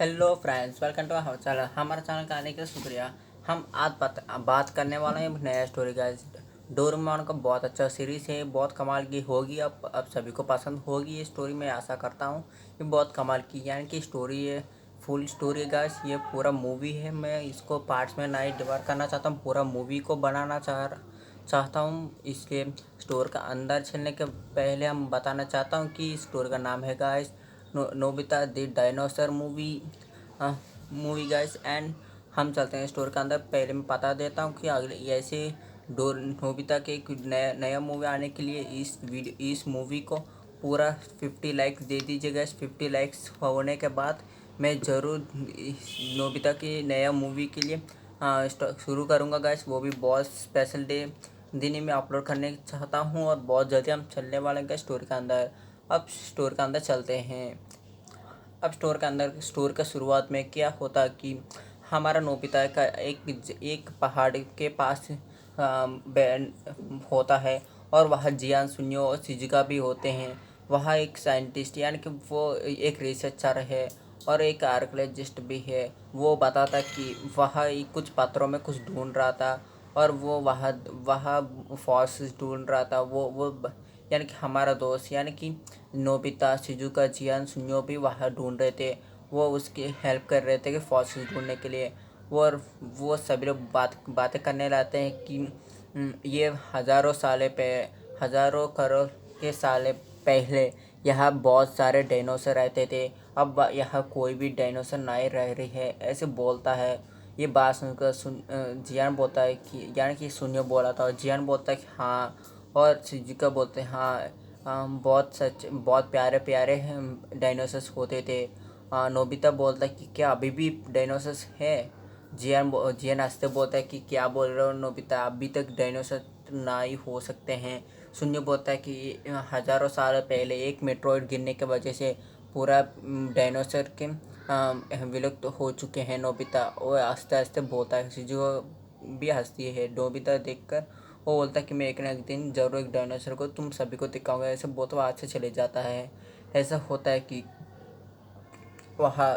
Hello friends, welcome to our channel. हमारे channel का आने के लिए शुक्रिया। हम आज बात करने वाले हैं एक नया स्टोरी का। डोरेमोन का बहुत अच्छा सीरीज़ है, बहुत कमाल की होगी। अब सभी को पसंद होगी ये स्टोरी, मैं आशा करता हूँ। ये बहुत कमाल की यानी कि स्टोरी है, फुल स्टोरी गाइस। ये पूरा मूवी है, मैं इसको पार्ट्स में नहीं डिवाइड करना चाहता हूँ, पूरा मूवी को बनाना चाहता हूँ। इसके स्टोर का अंदर चलने के पहले हम बताना चाहता हूँ कि स्टोर का नाम है guys Nobita the dinosaur movie guys. And हम चलते हैं स्टोर के अंदर। पहले मैं बता देता हूँ कि अगले ऐसे नोबिता के एक नया मूवी आने के लिए इस मूवी को पूरा 50 लाइक्स दे दीजिए गाइस। 50 लाइक्स होने के बाद मैं ज़रूर नोबिता की नया मूवी के लिए शुरू करूँगा गाइस। वो भी बहुत स्पेशल दिन ही मैं अपलोड करने चाहता हूँ और बहुत जल्दी हम चलने वाले हैं स्टोर के अंदर। अब स्टोर के अंदर चलते हैं। अब स्टोर का शुरुआत में क्या होता कि हमारा नोबिता का एक पहाड़ के पास बैंड होता है और वहाँ जियान सुनियो और शिजुका भी होते हैं। वहाँ एक साइंटिस्ट यानी कि वो एक रिसर्चर है और एक आर्कियोलॉजिस्ट भी है। वो बताता कि वहाँ कुछ पत्थरों में कुछ ढूंढ रहा था और वो वहाँ वहाँ फॉसिल्स ढूंढ रहा था। वो यानी कि हमारा दोस्त यानी कि नोबिता, शिजुका, जियान, सुनियो भी वहाँ ढूंढ रहे थे। वो उसकी हेल्प कर रहे थे कि फॉसिल ढूंढने के लिए। वो सभी लोग बातें करने लगते हैं कि ये हज़ारों करोड़ के साल पहले यहाँ बहुत सारे डायनासोर रहते थे। अब यहाँ कोई भी डायनासोर नहीं रह रही है, ऐसे बोलता है। ये बात सुनकर जियान बोलता है कि यानी कि सुनियो बोला था और जियान बोलता है कि हाँ, और शिजुका बोलते हैं हाँ, बहुत प्यारे प्यारे डायनासोर्स होते थे। नोबिता बोलता है कि क्या अभी भी डायनासोर्स है। जियान हंसते बोलता है कि क्या बोल रहे हो नोबिता, अभी तक डायनासोर नहीं हो सकते हैं। शून्य बोलता है कि हज़ारों साल पहले एक मेट्रोइड गिरने की वजह से पूरा डायनासोर के विलुप्त हो चुके हैं। नोबिता वो हंसते हंसते बोलता है। शिजुका भी हंसती है नोबिता देखकर। वो बोलता है कि मैं एक ना एक दिन ज़रूर एक डायनासोर को तुम सभी को दिखाऊंगा। ऐसे बहुत वहाँ से चले जाता है। ऐसा होता है कि वहाँ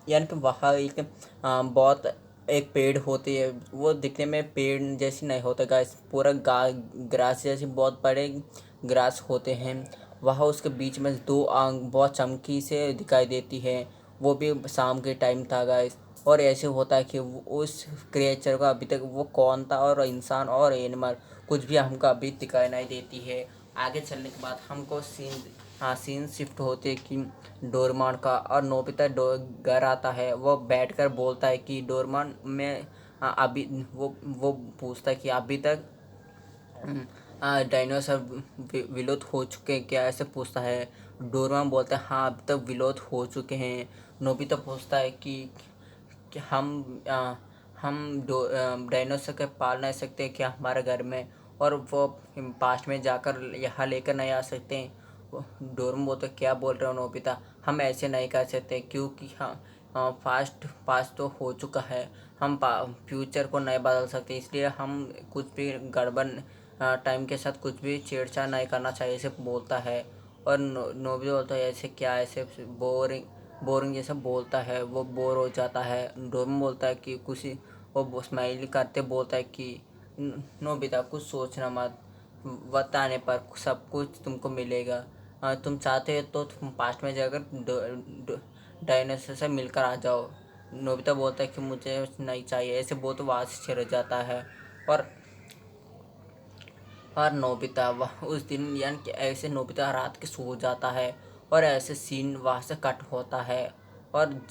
यानी कि वहाँ एक बहुत एक पेड़ होती है। वो दिखने में पेड़ जैसी नहीं होता गाइस, पूरा ग्रास जैसे बहुत बड़े ग्रास होते हैं। वहाँ उसके बीच में दो आंख बहुत चमकी से दिखाई देती है। वो भी शाम के टाइम था गाइस। और ऐसे होता है कि उस क्रिएचर को अभी तक वो कौन था और इंसान और एनिमल कुछ भी हमको अभी दिखाई नहीं देती है। आगे चलने के बाद हमको सीन शिफ्ट होते कि डोरेमोन का और नोबिता घर आता है। वो बैठकर बोलता है कि डोरेमोन में अभी वो पूछता है कि अभी तक डायनासोर विलुप्त हो चुके हैं क्या, ऐसे पूछता है। डोरेमोन बोलता है हाँ, अभी तक विलुप्त हो चुके हैं। नोबिता पूछता है कि हम डायनासोर के पाल नहीं सकते क्या हमारे घर में, और वो पास्ट में जाकर यहाँ लेकर नहीं आ सकते। डोरेमोन बोलता क्या बोल रहे हो नोबिता, हम ऐसे नहीं कर सकते क्योंकि पास्ट तो हो चुका है। हम फ्यूचर को नहीं बदल सकते, इसलिए हम कुछ भी गड़बड़ टाइम के साथ कुछ भी छेड़छाड़ नहीं करना चाहिए, ऐसे बोलता है। और नोबिता बोलता है ऐसे क्या, ऐसे बोरिंग जैसा बोलता है। वो बोर हो जाता है। डोरेमोन बोलता है कि कुछ वो स्माइल करते बोलता है कि नोबिता कुछ सोचना मत, वक्त आने पर सब कुछ तुमको मिलेगा। तुम चाहते हो तो तुम पास्ट में जाकर डायनासोर से मिलकर आ जाओ। नोबिता बोलता है कि मुझे नहीं चाहिए, ऐसे बहुत वहाँ से चले जाता है। और नोबिता वह उस दिन यानी कि ऐसे नोबिता रात के सो जाता है और ऐसे सीन वहाँ से कट होता है। और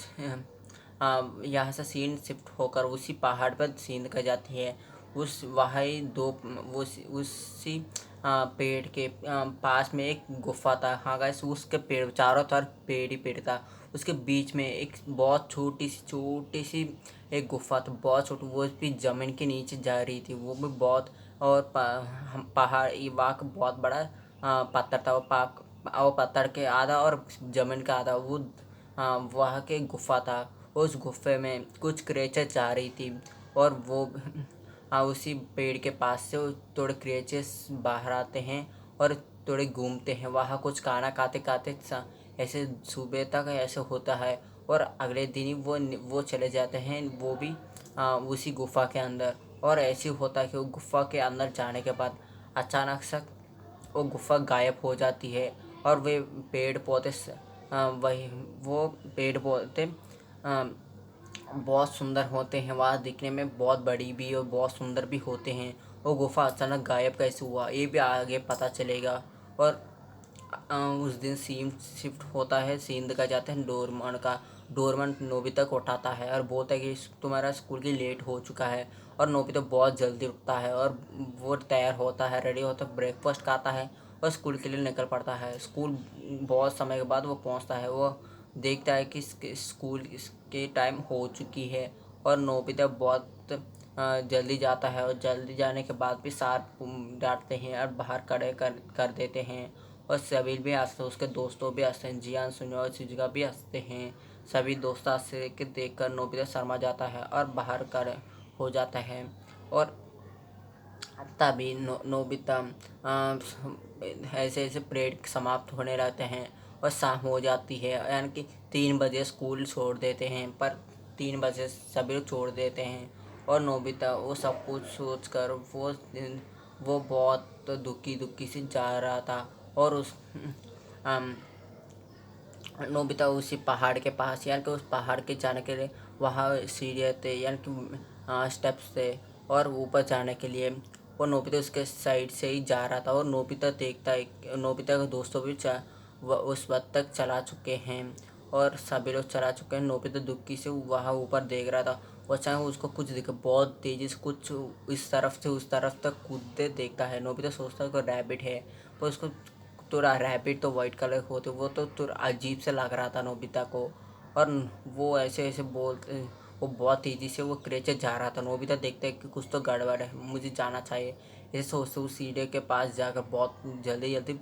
यहाँ से सीन शिफ्ट होकर उसी पहाड़ पर सीन कर जाती है। उस वहाँ ही दो उसी पेड़ के पास में एक गुफा था। हाँ गाइस, उसके पेड़ चारों तरफ पेड़ ही पेड़ था। उसके बीच में एक बहुत छोटी सी एक गुफा था, बहुत छोटी। वो भी ज़मीन के नीचे जा रही थी, वो भी बहुत। और पहाड़ वहाँ का बहुत बड़ा पत्थर था। वो पत्थर के आधा और ज़मीन का आधा वो वहाँ के गुफा था। उस गुफे में कुछ क्रिएचर जा रही थी और वो उसी पेड़ के पास से थोड़े क्रिएचर्स बाहर आते हैं और थोड़े घूमते हैं। वहाँ कुछ खाना खाते खाते ऐसे सुबह तक ऐसे होता है। और अगले दिन ही वो चले जाते हैं वो भी उसी गुफ़ा के अंदर। और ऐसे होता है कि वो गुफ़ा के अंदर जाने के बाद अचानक से वो गुफ़ा गायब हो जाती है। और वे पेड़ पौधे वही वो पेड़ पौधे बहुत सुंदर होते हैं, वहाँ दिखने में बहुत बड़ी भी और बहुत सुंदर भी होते हैं। वो गुफ़ा अचानक गायब कैसे हुआ ये भी आगे पता चलेगा। और उस दिन सीन शिफ्ट होता है, सीन दिखाया जाता है डोरेमोन का। डोरेमोन नोबिता को उठाता है और बोलता है कि तुम्हारा स्कूल की लेट हो चुका है। और नोबिता बहुत जल्दी उठता है और वो तैयार होता है, रेडी होता है, ब्रेकफास्ट खाता है और स्कूल के लिए निकल पड़ता है। स्कूल बहुत समय के बाद वो पहुंचता है। वो देखता है कि स्कूल के टाइम हो चुकी है। और नोबिता बहुत जल्दी जाता है और जल्दी जाने के बाद भी सार डांटते हैं और बाहर खड़े कर देते हैं। और सभी भी हंसते हैं, उसके दोस्तों भी हंसते हैं, जियान, सुनियो और शिजुका भी हंसते हैं। सभी दोस्त हंसते के देखकर नोबिता शर्मा जाता है और बाहर खड़े हो जाता है। और तभी नोबिता ऐसे ऐसे परेड समाप्त होने रहते हैं और शाम हो जाती है। यानी कि 3 बजे स्कूल छोड़ देते हैं, पर 3 बजे सभी लोग छोड़ देते हैं। और नोबिता वो सब कुछ सोच कर वो बहुत दुखी दुखी से जा रहा था। और उस अम, नोबिता उसी पहाड़ के पास, यानी कि उस पहाड़ के जाने के लिए वहाँ सीढ़ियाँ थे, यानी कि स्टेप्स थे। और ऊपर जाने के लिए वो नोबिता उसके साइड से ही जा रहा था। और नोबिता देखता है, नोबिता के दोस्तों भी उस वक्त तक चला चुके हैं और सभी लोग चला चुके हैं। नोबिता दुखी से वहाँ ऊपर देख रहा था। वो अचानक उसको कुछ दिखा, बहुत तेजी से कुछ इस तरफ से उस तरफ तक कूदते देखता है। नोबिता सोचता है कि रैबिट है, पर उसको थोड़ा रैबिट तो वाइट कलर के होते, वो तो थोड़ा अजीब से लग रहा था नोबिता को। और वो ऐसे ऐसे बोलते, वो बहुत तेज़ी से वो क्रेचर जा रहा था। नोबिता देखते हैं कि कुछ तो गड़बड़ है, मुझे जाना चाहिए। ऐसे सोचते उस सीढ़ी के पास जाकर बहुत जल्दी जल्दी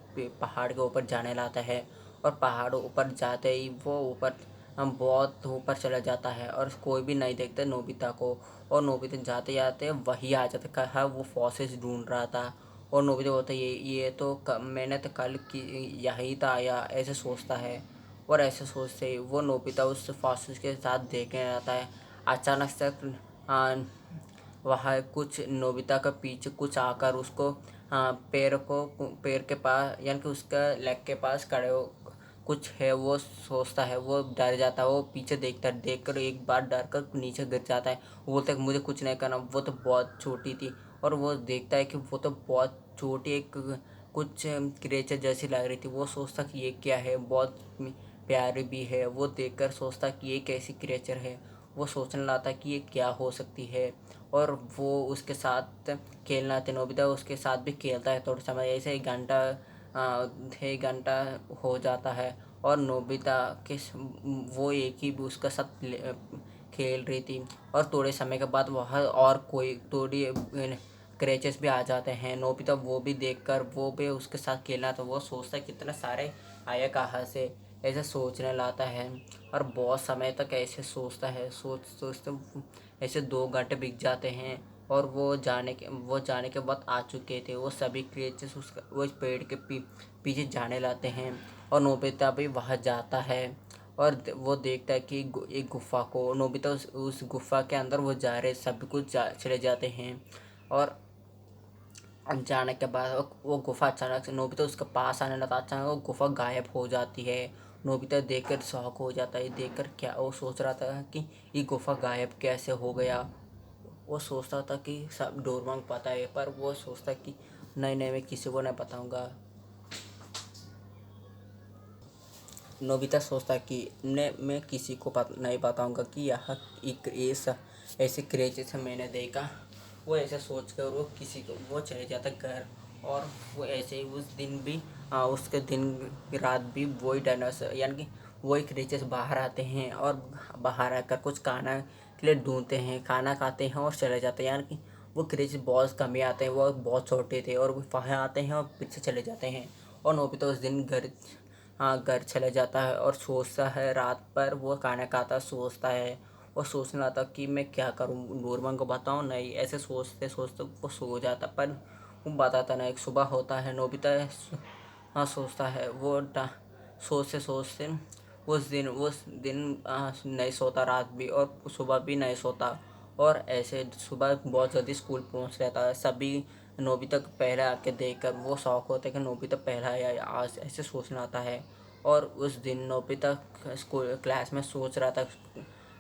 पहाड़ के ऊपर जाने लाता है। और पहाड़ ऊपर जाते ही वो ऊपर बहुत ऊपर चला जाता है और कोई भी नहीं देखता नोबिता को। और नोबिता जाते जाते वही आ जाता, कहा वो फॉसेस ढूंढ रहा था। और नोबिता बोलता है ये तो मैंने तो कल की यही था आया, ऐसे सोचता है। और ऐसे सोचते ही वो नोबिता उस फॉसिल्स के साथ देखने आता है। अचानक से वहाँ कुछ नोबिता के पीछे कुछ आकर उसको पैर के पास, यानी कि उसका लेग के पास खड़े हो कुछ है। वो सोचता है, वो डर जाता है, वो पीछे देखता है, देख कर एक बार डर कर नीचे गिर जाता है। वो बोलता है मुझे कुछ नहीं करना, वो तो बहुत छोटी थी। और वो देखता है कि वो तो बहुत छोटी एक कुछ क्रिएचर जैसी लग रही थी। वो सोचता कि ये क्या है, बहुत प्यारी भी है। वो देखकर सोचता कि ये कैसी क्रिएचर है। वो सोचने लगता कि ये क्या हो सकती है। और वो उसके साथ खेलना था, नोबिता उसके साथ भी खेलता है थोड़ा समय। ऐसे 1 घंटा हो जाता है। और नोबिता के वो एक ही उसका साथ खेल रही थी। और थोड़े समय के बाद वह और कोई थोड़ी क्रैचेस भी आ जाते हैं। नोबिता वो भी देखकर वो भी उसके साथ खेलना, तो वो सोचता है कितने सारे आए कहाँ से, ऐसे सोचने लगता है। और बहुत समय तक ऐसे सोचता है, सोचते ऐसे 2 घंटे बीत जाते हैं। और वो जाने के वक्त आ चुके थे। वो सभी क्रिएचर्स वो इस पेड़ के पीछे जाने लाते हैं। और नोबिता भी वहाँ जाता है। और वो देखता है कि एक गुफ़ा को, नोबिता उस गुफ़ा के अंदर वो जा रहे, सब कुछ चले जाते हैं। और जाने के बाद वो गुफ़ा अचानक से नोबिता उसके पास आने लगा, अचानक वो गुफ़ा गायब हो जाती है। नोबिता देखकर शॉक हो जाता है, देखकर क्या वो सोच रहा था कि ये गुफ़ा गायब कैसे हो गया। वो सोचता था कि सब डोरेमोन को पता है, पर वो सोचता कि नहीं नहीं मैं किसी को नहीं बताऊंगा। नोबिता सोचता कि मैं किसी को नहीं बताऊंगा कि यह एक ऐसे क्रेज से मैंने देखा। वो ऐसे सोच कर वो किसी को वो चले जाता घर। और वो ऐसे ही उस दिन भी उसके दिन रात भी वही डायनासोर, यानी कि वही क्रिएचर्स बाहर आते हैं और बाहर आकर कुछ खाना के लिए ढूंढते हैं, खाना खाते हैं और चले जाते हैं। यानी कि वो क्रिएचर्स बहुत कम ही आते हैं, वो बहुत छोटे थे और वो वहाँ आते हैं और पीछे चले जाते हैं। और नोबिता उस दिन घर चले जाता है और सोचता है, रात पर वो खाना खाता सोचता है। और सोचने लगता कि मैं क्या करूँ, डोरेमोन को बताऊँ नहीं, ऐसे सोचते सोचते वो सो जाता, पर वो बताता नहीं। सुबह होता है, नोबिता सोचता है, वो सोचते सोचते उस दिन नहीं सोता, रात भी और सुबह भी नहीं सोता। और ऐसे सुबह बहुत जल्दी स्कूल पहुंच रहता है। सभी नोबिता को पहले आके देखकर वो शौक होता है कि नोबिता पहला आया, आज ऐसे सोचना आता है। और उस दिन नोबिता स्कूल क्लास में सोच रहा था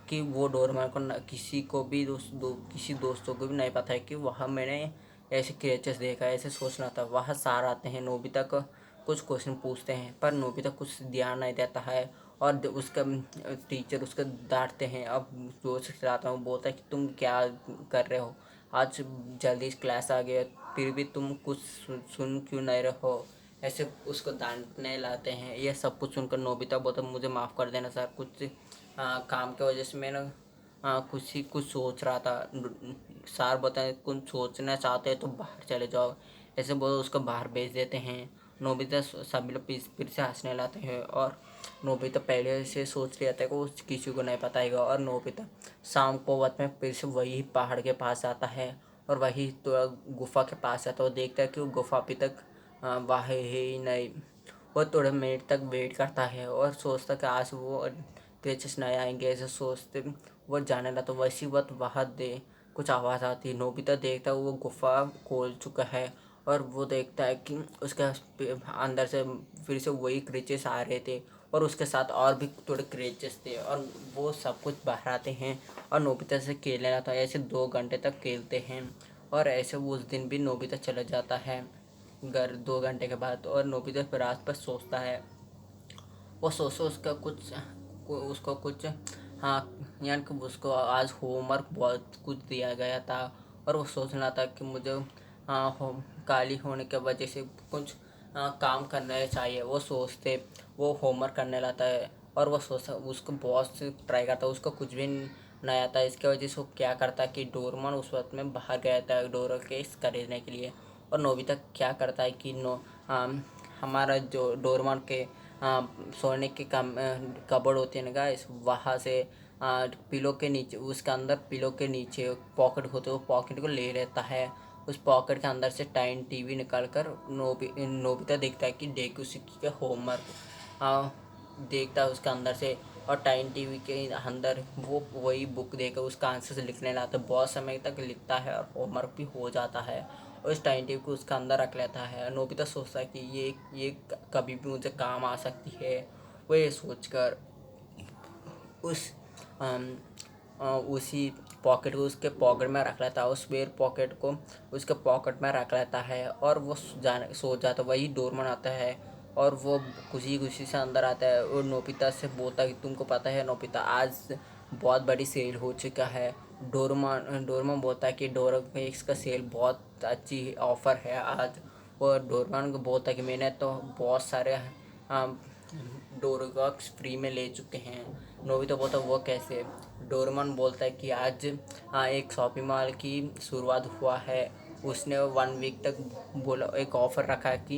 कि वो डोरेमोन को किसी को भी किसी दोस्तों को भी नहीं पता है कि वहाँ मैंने ऐसे क्रिएचर्स देखा है, ऐसे सोचना था। वहाँ सार आते हैं, नोबिता को कुछ क्वेश्चन पूछते हैं पर नोबिता कुछ ध्यान नहीं देता है। और उसका टीचर उसको डांटते हैं। अब जो सिखाता हूँ बोलता है कि तुम क्या कर रहे हो, आज जल्दी क्लास आ गया फिर भी तुम कुछ सुन क्यों नहीं रहे हो, ऐसे उसको डांटने लाते हैं। ये सब कुछ सुनकर नोबिता बोलता मुझे माफ़ कर देना सर, कुछ काम की वजह से मैंने कुछ सोच रहा था। सर बताए कुछ सोचना चाहते हैं तो बाहर चले जाओ, ऐसे बोल उसको बाहर भेज देते हैं। नोबिता सभी लोग फिर से हंसने लाते हैं। और नोबिता पहले से सोच लिया था कि वो किसी को नहीं बताएगा। और नोबिता शाम को वक्त में फिर से वही पहाड़ के पास आता है और वही तो गुफा के पास आता है। वो देखता है कि वो गुफा अभी तक वहाँ है ही नहीं। वो थोड़े मिनट तक वेट करता है और सोचता कि आज वो तेजस नहीं आएंगे, ऐसे सोचते वो जाने लगा। तो वैसी वक्त वहाँ दे कुछ आवाज़ आती है। नोबिता देखता है वो गुफा खोल चुका है और वो देखता है कि उसके अंदर से फिर से वही क्रीचर्स आ रहे थे और उसके साथ और भी थोड़े क्रीचर्स थे और वो सब कुछ बाहर आते हैं और नोबिता से खेलने लगता है। ऐसे 2 घंटे तक खेलते हैं और ऐसे वो उस दिन भी नोबिता चला जाता है घर 2 घंटे के बाद। और नोबिता फिर आस पास सोचता है, वो सोचो उसको कुछ हाँ यानी कि उसको आज होमवर्क बहुत कुछ दिया गया था और वो सोचना था कि मुझे काली होने की वजह से कुछ काम करना चाहिए। वो सोचते वो होमवर्क करने लगता है और वो सोचता उसको बहुत से ट्राई करता है, उसको कुछ भी नहीं आता। इसकी वजह से वो क्या करता कि डोरेमोन उस वक्त में बाहर गया था डोरा केस खरीदने के लिए। और नोबिता क्या करता है कि हमारा जो डोरेमोन के सोने के कबर्ड होते हैं ना गाइस, वहाँ से पिलो के नीचे उसके अंदर पिलो के नीचे पॉकेट होते हैं, वो पॉकेट को ले लेता है। उस पॉकेट के अंदर से टाइन टीवी निकाल कर नोबिता देखता है कि डेकुसिकी का होमवर्क देखता है उसके अंदर से। और टाइन टीवी के अंदर वो वही बुक देकर उसका आंसर से लिखने लगता है। बहुत समय तक लिखता है और होमवर्क भी हो जाता है और इस टाइम टेबल को उसका अंदर रख लेता है। नोबिता सोचता है कि ये कभी भी मुझे काम आ सकती है। वो ये सोचकर उस अम, उसी पॉकेट को उसके पॉकेट में रख लेता है, उस स्पेयर पॉकेट को उसके पॉकेट में रख लेता है और वो सो जाता है। वही डोरेमोन आता है और वो खुशी खुशी से अंदर आता है और नोबिता से बोलता है कि तुमको पता है नोबिता, आज बहुत बड़ी सेल हो चुका है। डोरेमोन बोलता है कि डोरेमोन का सेल बहुत अच्छी ऑफ़र है आज। और डोरेमोन को बोलता है कि मैंने तो बहुत सारे डोरेगॉक्स फ्री में ले चुके हैं। नोबिता बोलता है वो कैसे। डोरेमोन बोलता है कि आज एक शॉपिंग मॉल की शुरुआत हुआ है। उसने 1 वीक तक बोला एक ऑफ़र रखा है कि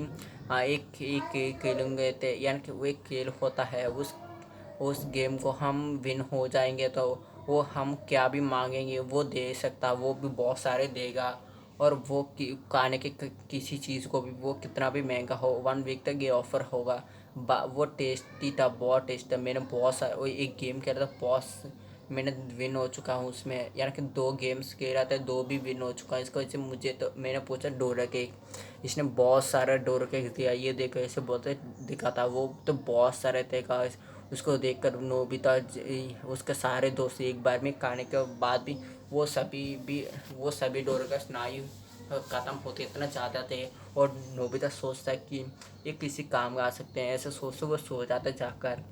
एक एक एक खेलेंगे थे, यानी कि वो एक खेल होता है, उस गेम को हम विन हो जाएंगे तो वो हम क्या भी मांगेंगे वो दे सकता, वो भी बहुत सारे देगा। और वो खाने के किसी चीज़ को भी वो कितना भी महंगा हो 1 वीक तक ये ऑफ़र होगा। वो टेस्टी था, बहुत टेस्ट था। मैंने बहुत सारा वो एक गेम खेला था, बहुत मैंने विन हो चुका हूँ उसमें, यानी कि 2 गेम्स खेला था, 2 भी विन हो चुका है। इसकी वजह से मुझे तो मैंने पूछा डोरा केक, इसने बहुत सारा डोरा केक दिया, ये देखो ऐसे बोलते दिखा था। वो तो बहुत सारे थे गाइस। उसको देखकर नोबिता उसके सारे दोस्त एक बार में खाने के बाद भी वो सभी डोरा का स्नायु ख़त्म होते इतना ज़्यादा थे। और नोबिता सोचता है कि ये किसी काम आ सकते हैं, ऐसे सोचते वो सो जाता जाकर।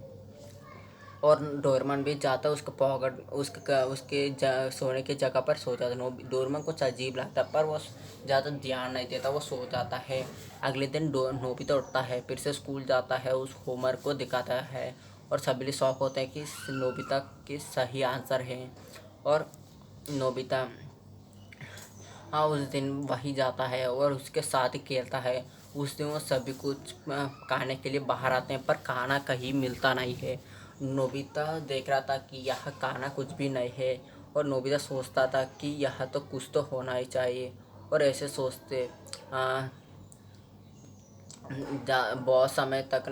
और डोरेमोन भी जाता उसका पॉकेट उसके सोने की जगह पर सो जाता। डोरेमोन कुछ अजीब लगता पर वो ज़्यादा ध्यान नहीं देता, वो सो जाता है। अगले दिन नोबिता उठता है, फिर से स्कूल जाता है, उस होमवर्क को दिखाता है और सभी शौक होते हैं कि नोबिता के सही आंसर हैं। और नोबिता उस दिन वही जाता है और उसके साथ ही खेलता है। उस दिन वो सभी कुछ खाने के लिए बाहर आते हैं पर खाना कहीं मिलता नहीं है। नोबिता देख रहा था कि यह खाना कुछ भी नहीं है और नोबिता सोचता था कि यह तो कुछ तो होना ही चाहिए। और ऐसे सोचते बहुत समय तक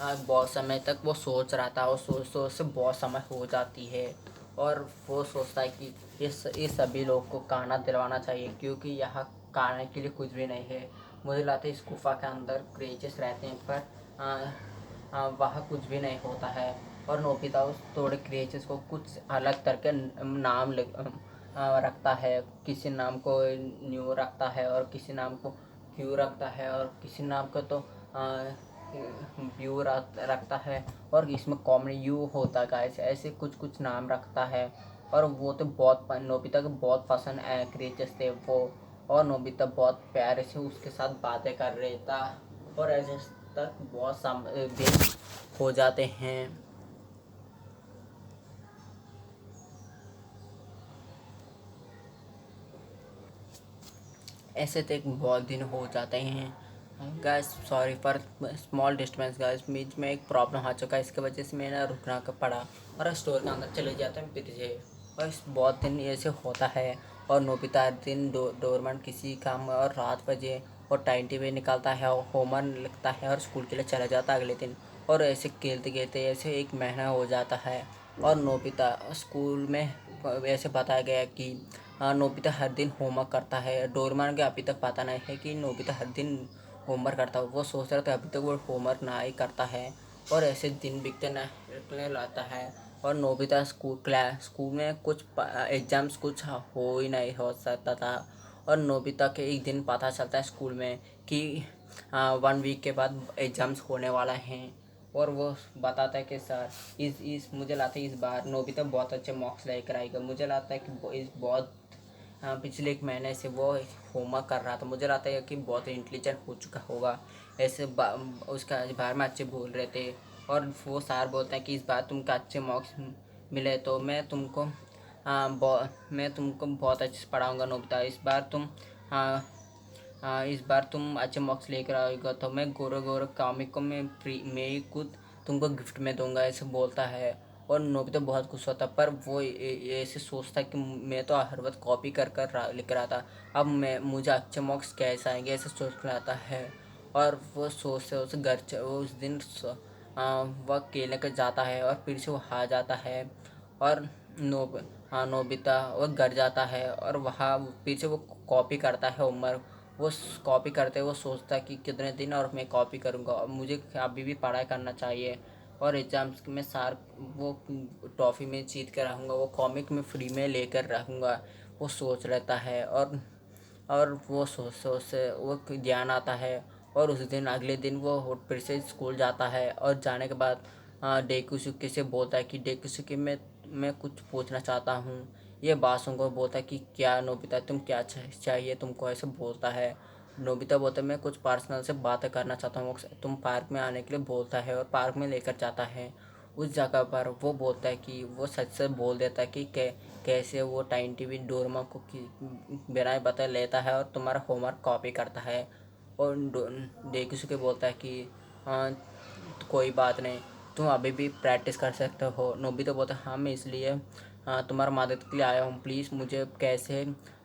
बहुत समय तक वो सोच रहा था और सोच सोच से बहुत समय हो जाती है। और वो सोचता है कि इस सभी लोग को खाना दिलवाना चाहिए, क्योंकि यहाँ खाने के लिए कुछ भी नहीं है। मुझे लगता है इस गुफा के अंदर क्रेचेस रहते हैं, पर वहाँ कुछ भी नहीं होता है। और नोबिता उस थोड़े क्रेचेस को कुछ अलग तरह के नाम रखता है। किसी नाम को न्यू रखता है, और किसी नाम को क्यू रखता है, और किसी नाम को तो व्यू रखता है, और इसमें कॉमेडी यू होता है गाइस। ऐसे कुछ कुछ नाम रखता है। और वो तो बहुत नोबिता को बहुत पसंद क्रिएचर्स थे वो। और नोबिता बहुत प्यारे से उसके साथ बातें कर रहे था। और ऐसे तक बहुत दिन हो जाते हैं। ऐसे तक बहुत दिन हो जाते हैं guys. Sorry for small disturbance guys, बीच में एक प्रॉब्लम आ चुका है, इसके वजह से मैंने रुकना का पड़ा और स्टोर के अंदर चले जाते हैं पीछे। और इस बहुत दिन ऐसे होता है। और नोबिता हर दिन डोरमैन किसी काम में और रात बजे और टाइम टेबल निकालता है और होमवर्क लिखता है और स्कूल के लिए चला जाता है अगले दिन। और ऐसे खेलते खेलते ऐसे एक महीना हो जाता है। और नोबिता स्कूल में ऐसे बताया गया कि नोबिता हर दिन होमवर्क करता है। डोरेमोन को अभी तक पता नहीं है कि नोबिता हर दिन होमवर्क करता है। वो सोच रहा था अभी तक वो होमवर्क ना ही करता है। और ऐसे दिन बीतते निकलने लगता है। और नोबिता स्कूल में कुछ एग्जाम्स कुछ हो ही नहीं हो सकता था। और नोबिता के एक दिन पता चलता है स्कूल में कि 1 वीक के बाद एग्जाम्स होने वाला हैं। और वो बताता है कि सर इस मुझे लगता है इस बार नोबिता बहुत अच्छे मार्क्स लेकर आएगा। मुझे लगता है कि इस बहुत पिछले 1 महीने से वो होमवर्क कर रहा था। मुझे लगता है कि बहुत इंटेलिजेंट हो चुका होगा। ऐसे उसका बारे में अच्छे बोल रहे थे। और वो सर बोलते हैं कि इस बार तुमको अच्छे मार्क्स मिले तो मैं तुमको बहुत अच्छे से पढ़ाऊँगा नोबिता। इस बार तुम अच्छे मार्क्स लेकर आओगे तो मैं गोरो गोरो कॉमिक को मैं ही खुद तुमको गिफ्ट में दूंगा, ऐसे बोलता है। और नोबिता बहुत खुश होता, पर वो ऐसे सोचता कि मैं तो हर वक्त कॉपी कर कर लिख रहा था, अब मैं मुझे अच्छे मार्क्स कैसे आएंगे, ऐसे सोच रहा है। और वो सोचते उस वो उस दिन वह खेलने कर जाता है और फिर से वो हार जाता है। और नोबिता वो घर जाता है और वहाँ फिर से वो कॉपी करता है होमवर्क। वो कॉपी करते वो सोचता है कि कितने दिन और मैं कॉपी करूँगा, और मुझे अभी भी पढ़ाई करना चाहिए। और एग्जाम्स में सार वो ट्रॉफी में जीत कर रहूँगा, वो कॉमिक में फ्री में लेकर रहूँगा, वो सोच रहता है। और वो सोच सोच से वो ध्यान आता है। और उस दिन अगले दिन वो फिर से स्कूल जाता है। और जाने के बाद डेकुसुके से बोलता है कि डेकुसुके मैं कुछ पूछना चाहता हूँ। ये बात सुनकर बोलता है कि क्या नोबिता तुम क्या चाहिए तुमको, ऐसे बोलता है। नोबिता बोलता है मैं कुछ पर्सनल से बातें करना चाहता हूँ, तुम पार्क में आने के लिए बोलता है और पार्क में लेकर जाता है। उस जगह पर वो बोलता है कि वो सच से बोल देता है कि कैसे वो टाइम टीवी डोरेमोन को बिना बता लेता है और तुम्हारा होमवर्क कॉपी करता है। और डेकुसुके बोलता है कि हाँ कोई बात नहीं, तुम अभी भी प्रैक्टिस कर सकते हो। नोबिता बोलता है हाँ मैं इसलिए तुम्हारा मदद के लिए आया हूँ, प्लीज़ मुझे कैसे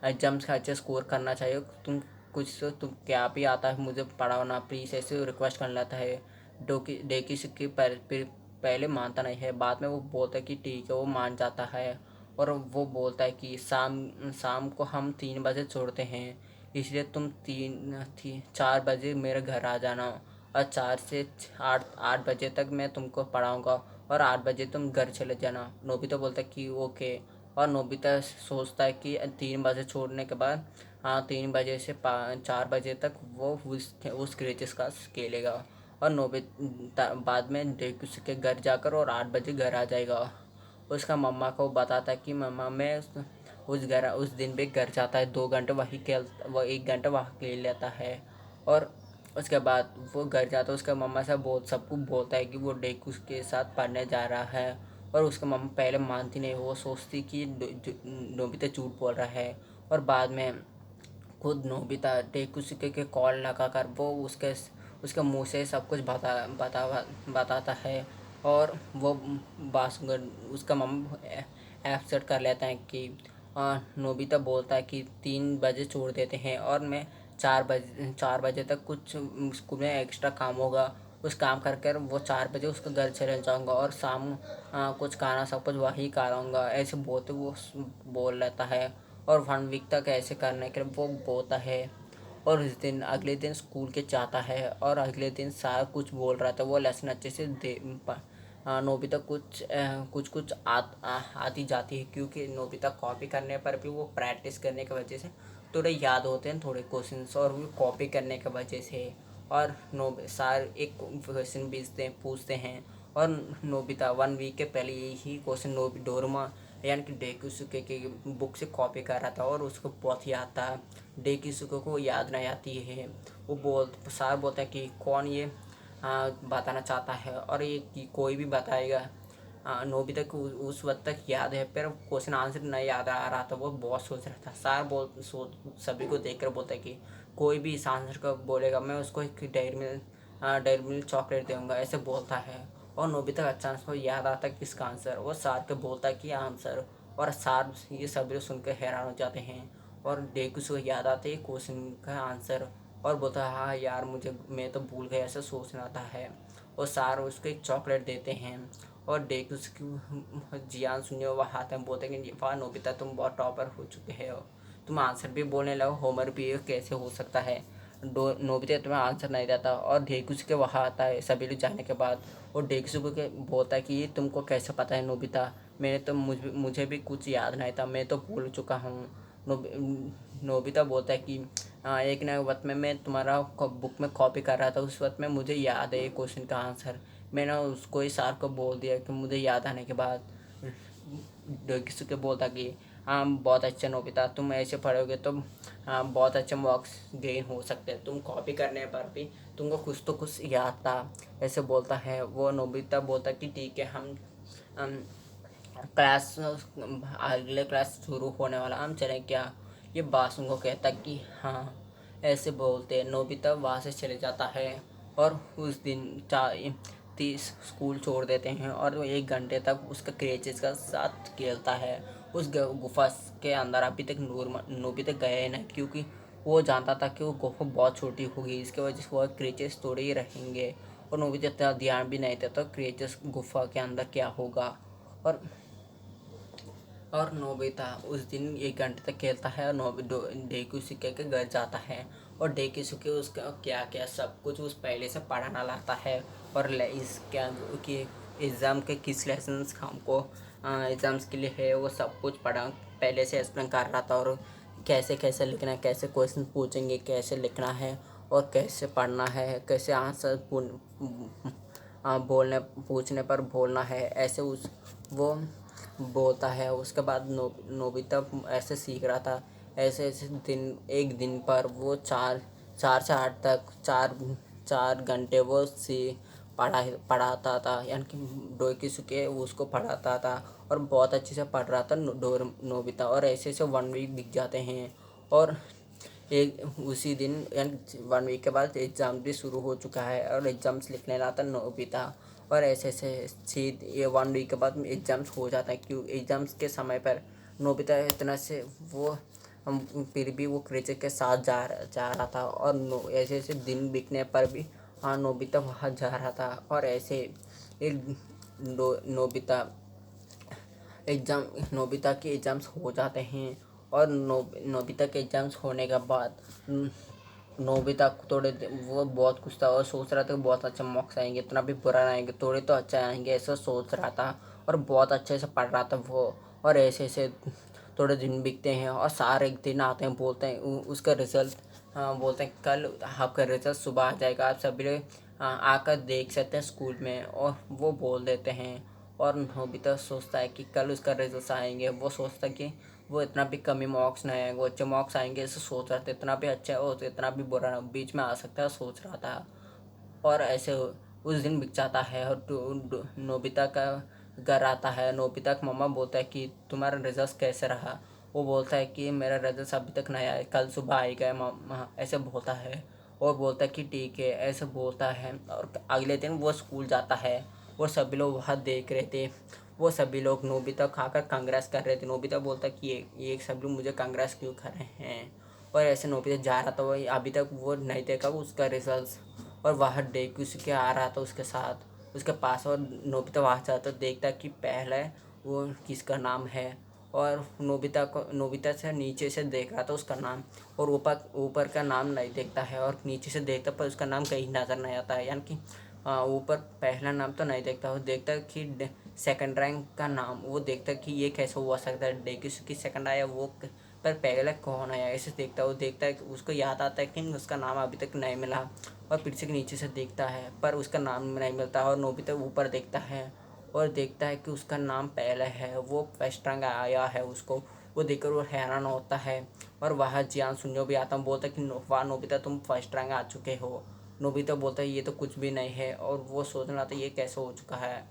एग्जाम्स का अच्छे स्कोर करना चाहिए, तुम कुछ तो तुम क्या भी आता है मुझे पढ़ाओ ना प्लीज़, ऐसे रिक्वेस्ट कर लेता है। डेकुसुके पहले मानता नहीं है, बाद में वो बोलता है कि ठीक है, वो मान जाता है। और वो बोलता है कि शाम शाम को हम 3 बजे छोड़ते हैं, इसलिए तुम 4 बजे मेरे घर आ जाना। और 4 से 8 बजे तक मैं तुमको पढ़ाऊँगा, और 8 बजे तुम घर चले जाना। नोबिता बोलता है कि ओके। और नोबिता सोचता है कि 3 बजे छोड़ने के बाद 3 बजे से 4 बजे तक वो उस क्रेचेस का खेलेगा। और नोबिता बाद में डेकुस के घर जाकर और 8 बजे घर आ जाएगा। उसका मम्मा को बताता है कि मम्मा मैं उस दिन भी घर जाता है, 2 घंटे वही खेल वो 1 घंटा वहाँ खेल लेता है। और उसके बाद वो घर जाता है, उसका मम्मा से सबको बोलता है कि वो डेकुस के साथ पढ़ने जा रहा है। और उसका मम्मा पहले मानती नहीं, वो सोचती कि नोबिता झूठ बोल रहा है। और बाद में खुद नोबिता डेकुसुके के कॉल लगाकर वो उसके मुंह से सब कुछ बताता है। और वो बात सुनकर उसका मम्मा एक्सेप्ट कर लेता है कि नोबिता बोलता है कि 3 बजे छोड़ देते हैं और मैं 4 बजे तक कुछ स्कूल में एक्स्ट्रा काम होगा उस काम कर कर वो 4 बजे उसके घर चले जाऊँगा और शाम कुछ खाना सब कुछ वही खाऊँगा, ऐसे बोलते वो बोल रहता है। और 1 वीक तक ऐसे करने के लिए वो बोलता है। और उस दिन अगले दिन स्कूल के जाता है और अगले दिन सारा कुछ बोल रहा था, वो लेसन अच्छे से नोबिता कुछ कुछ आती जाती है, क्योंकि नोबिता कॉपी करने पर भी वो प्रैक्टिस करने की वजह से थोड़े याद होते हैं थोड़े क्वेश्चंस, और वो कॉपी करने की वजह से। और सर एक क्वेश्चन पूछते हैं और नोबिता 1 वीक के पहले यही क्वेश्चन डोरेमोन यानी कि डेकिसुके की बुक से कॉपी कर रहा था और उसको बहुत याद था। डेकिसुके को याद नहीं आती है। सर बोलते हैं कि कौन ये बताना चाहता है, और ये कि कोई भी बताएगा। नोबिता को उस वक्त तक याद है, पर क्वेश्चन आंसर नहीं याद आ रहा था, वो बहुत सोच रहा था। सभी को देखकर बोलता है कि कोई भी इस आंसर को बोलेगा मैं उसको एक डेयरी मिल्क चॉकलेट दूंगा, ऐसे बोलता है। और नोबिता का अचानक को याद आता है किसका आंसर, वो सार के बोलता है कि आंसर। और सार ये सभी लोग सुनकर हैरान हो जाते हैं। और डेकुस को याद आता है क्वेश्चन का आंसर, और बोलता है हाँ यार मैं तो भूल गया, ऐसा सोचना था है। और सार उसको एक चॉकलेट देते हैं। और डेकुस की जियान सुनिए वह हाथ में बोलते हैं कि वाह नोबिता तुम बहुत टॉपर हो चुके हो, तुम आंसर भी बोलने लगो, होमर भी ये कैसे हो सकता है। नोबिता तुम्हें आंसर नहीं देता। और डेकुस के वहाँ आता है सभी लोग जाने के बाद। और डेकुस के बोलता है कि ये तुमको कैसे पता है नोबिता, मैंने तो मुझे भी कुछ याद नहीं था, मैं तो भूल चुका हूँ। नोबिता बोलता है कि एक ना वक्त में मैं तुम्हारा बुक में कॉपी कर रहा था, उस वक्त में मुझे याद है ये क्वेश्चन का आंसर, मैंने उसको ही सार को बोल दिया कि मुझे याद आने के बाद। किसी के बोलता कि हाँ बहुत अच्छा नोबिता, तुम ऐसे पढ़ोगे तो बहुत अच्छे मार्क्स गेन हो सकते हैं, तुम कॉपी करने पर भी तुमको कुछ याद था, ऐसे बोलता है वो। नोबिता बोलता कि ठीक है हम क्लास अगले क्लास शुरू होने वाला, हम चलें क्या। ये बासुन को कहता कि हाँ, ऐसे बोलते नोबिता वहाँ से चले जाता है। और उस दिन 30 स्कूल छोड़ देते हैं और वो 1 घंटे तक उसका क्रेचेस का साथ खेलता है। उस गुफा के अंदर अभी तक नोबिता गए नहीं, क्योंकि वो जानता था कि वो गुफा बहुत छोटी होगी, इसके वजह से वो क्रेचेस थोड़े ही रहेंगे। और नोबिता इतना ध्यान भी नहीं देता क्रेचेस गुफा के अंदर क्या होगा। और नोबिता उस दिन 1 घंटे तक खेलता है और डेकुसुके के घर जाता है। और डेकुसुके उसका क्या क्या सब कुछ उस पहले से पढ़ाना लाता है। और इस क्या कि एग्ज़ाम के किस लेसन्स हमको एग्ज़ाम्स के लिए है वो सब कुछ पहले से एक्सप्लेन कर रहा था। और कैसे कैसे लिखना है, कैसे क्वेश्चन पूछेंगे, कैसे लिखना है और कैसे पढ़ना है, कैसे आंसर बोलने पूछने पर बोलना है, ऐसे वो बोलता है। उसके बाद नोबिता ऐसे सीख रहा था। ऐसे ऐसे एक दिन पर वो 4 से 8 तक 4 घंटे वो पढ़ाता था, यानी कि डोकिसुके उसको पढ़ाता था और बहुत अच्छे से पढ़ रहा था नोबिता। और ऐसे ऐसे 1 वीक बीत जाते हैं। और एक उसी दिन यानी 1 वीक के बाद एग्ज़ाम भी शुरू हो चुका है और एग्ज़ाम्स लिखने लगा था नोबिता। और ऐसे ऐसे ये 1 वीक के बाद एग्ज़ाम्स हो जाता है, क्यों एग्ज़ाम्स के समय पर नोबिता इतना से वो फिर भी वो क्रिकेट के साथ जा रहा था। और ऐसे ऐसे दिन बीतने पर भी हाँ नोबिता वहाँ जा रहा था। और ऐसे एक नोबिता नोबिता के एग्ज़ाम्स हो जाते हैं। और नोबिता के एग्ज़ाम्स होने के बाद नोबिता वो बहुत खुश था और सोच रहा था कि बहुत अच्छे मार्क्स आएंगे, इतना भी बुरा नहीं आएंगे, थोड़े तो अच्छे आएंगे, ऐसा सोच रहा था। और बहुत अच्छे से पढ़ रहा था वो। और ऐसे ऐसे थोड़े दिन बीतते हैं और सारे एक दिन आते हैं, बोलते हैं उसका रिज़ल्ट बोलते हैं कल आपका रिज़ल्ट सुबह आ जाएगा, आप सभी लोग आकर देख सकते हैं स्कूल में। और वो बोल देते हैं। और नोबिता सोचता है कि कल उसका रिजल्ट आएंगे, वो सोचता है कि वो इतना भी कमी मार्क्स नहीं आएंगे, वो अच्छे मार्क्स आएंगे, ऐसे सोच रहा था। इतना भी अच्छा है और इतना भी बुरा बीच में आ सकता है, सोच रहा था। और ऐसे उस दिन बिक जाता है और नोबिता का घर आता है। नोबिता का मम्मा बोलता है कि तुम्हारा रिजल्ट कैसे रहा। वो बोलता है कि मेरा रिजल्ट अभी तक नहीं आया, कल सुबह आएगा मम्मा, ऐसे बोलता है। और बोलता है कि ठीक है, ऐसे बोलता है। और अगले दिन वो स्कूल जाता है। वो सभी लोग वहाँ देख रहे थे। वो सभी लोग नोबिता खाकर कांग्रेस कर रहे थे। नोबिता बोलता कि ये सब लोग मुझे कांग्रेस क्यों कर रहे हैं। और ऐसे नोबिता जा रहा था, वो अभी तक वो नहीं देखा उसका रिजल्ट। और वह डेकू के आ रहा था उसके साथ उसके पास, और नोबिता वहाँ जाता देखता कि पहले वो किसका नाम है, और नोबिता से नीचे से देख रहा था उसका नाम, और ऊपर ऊपर का नाम नहीं देखता है, और नीचे से देखता पर उसका नाम कहीं नज़र नहीं आता है। यानी कि ऊपर पहला नाम तो नहीं देखता, वो देखता कि सेकंड रैंक का नाम, वो देखता कि ये कैसे हुआ सकता है डेक्यूस की सेकंड आया वो पर पहले कौन आया, ऐसे देखता वो देखता है कि उसको याद आता है कि उसका नाम अभी तक नहीं मिला, और फिर से नीचे से देखता है पर उसका नाम नहीं मिलता, और नोबिता ऊपर देखता है और देखता है कि उसका नाम पहले है, वो फर्स्ट रैंक आया है उसको, वो देखकर वो हैरान होता है। और वह जियान सुनियो भी आता है, बोलता है कि वाह नोबिता तुम फर्स्ट रैंक आ चुके हो। नोबिता बोलता है ये तो कुछ भी नहीं है, और वो सोच रहा था ये कैसे हो चुका है,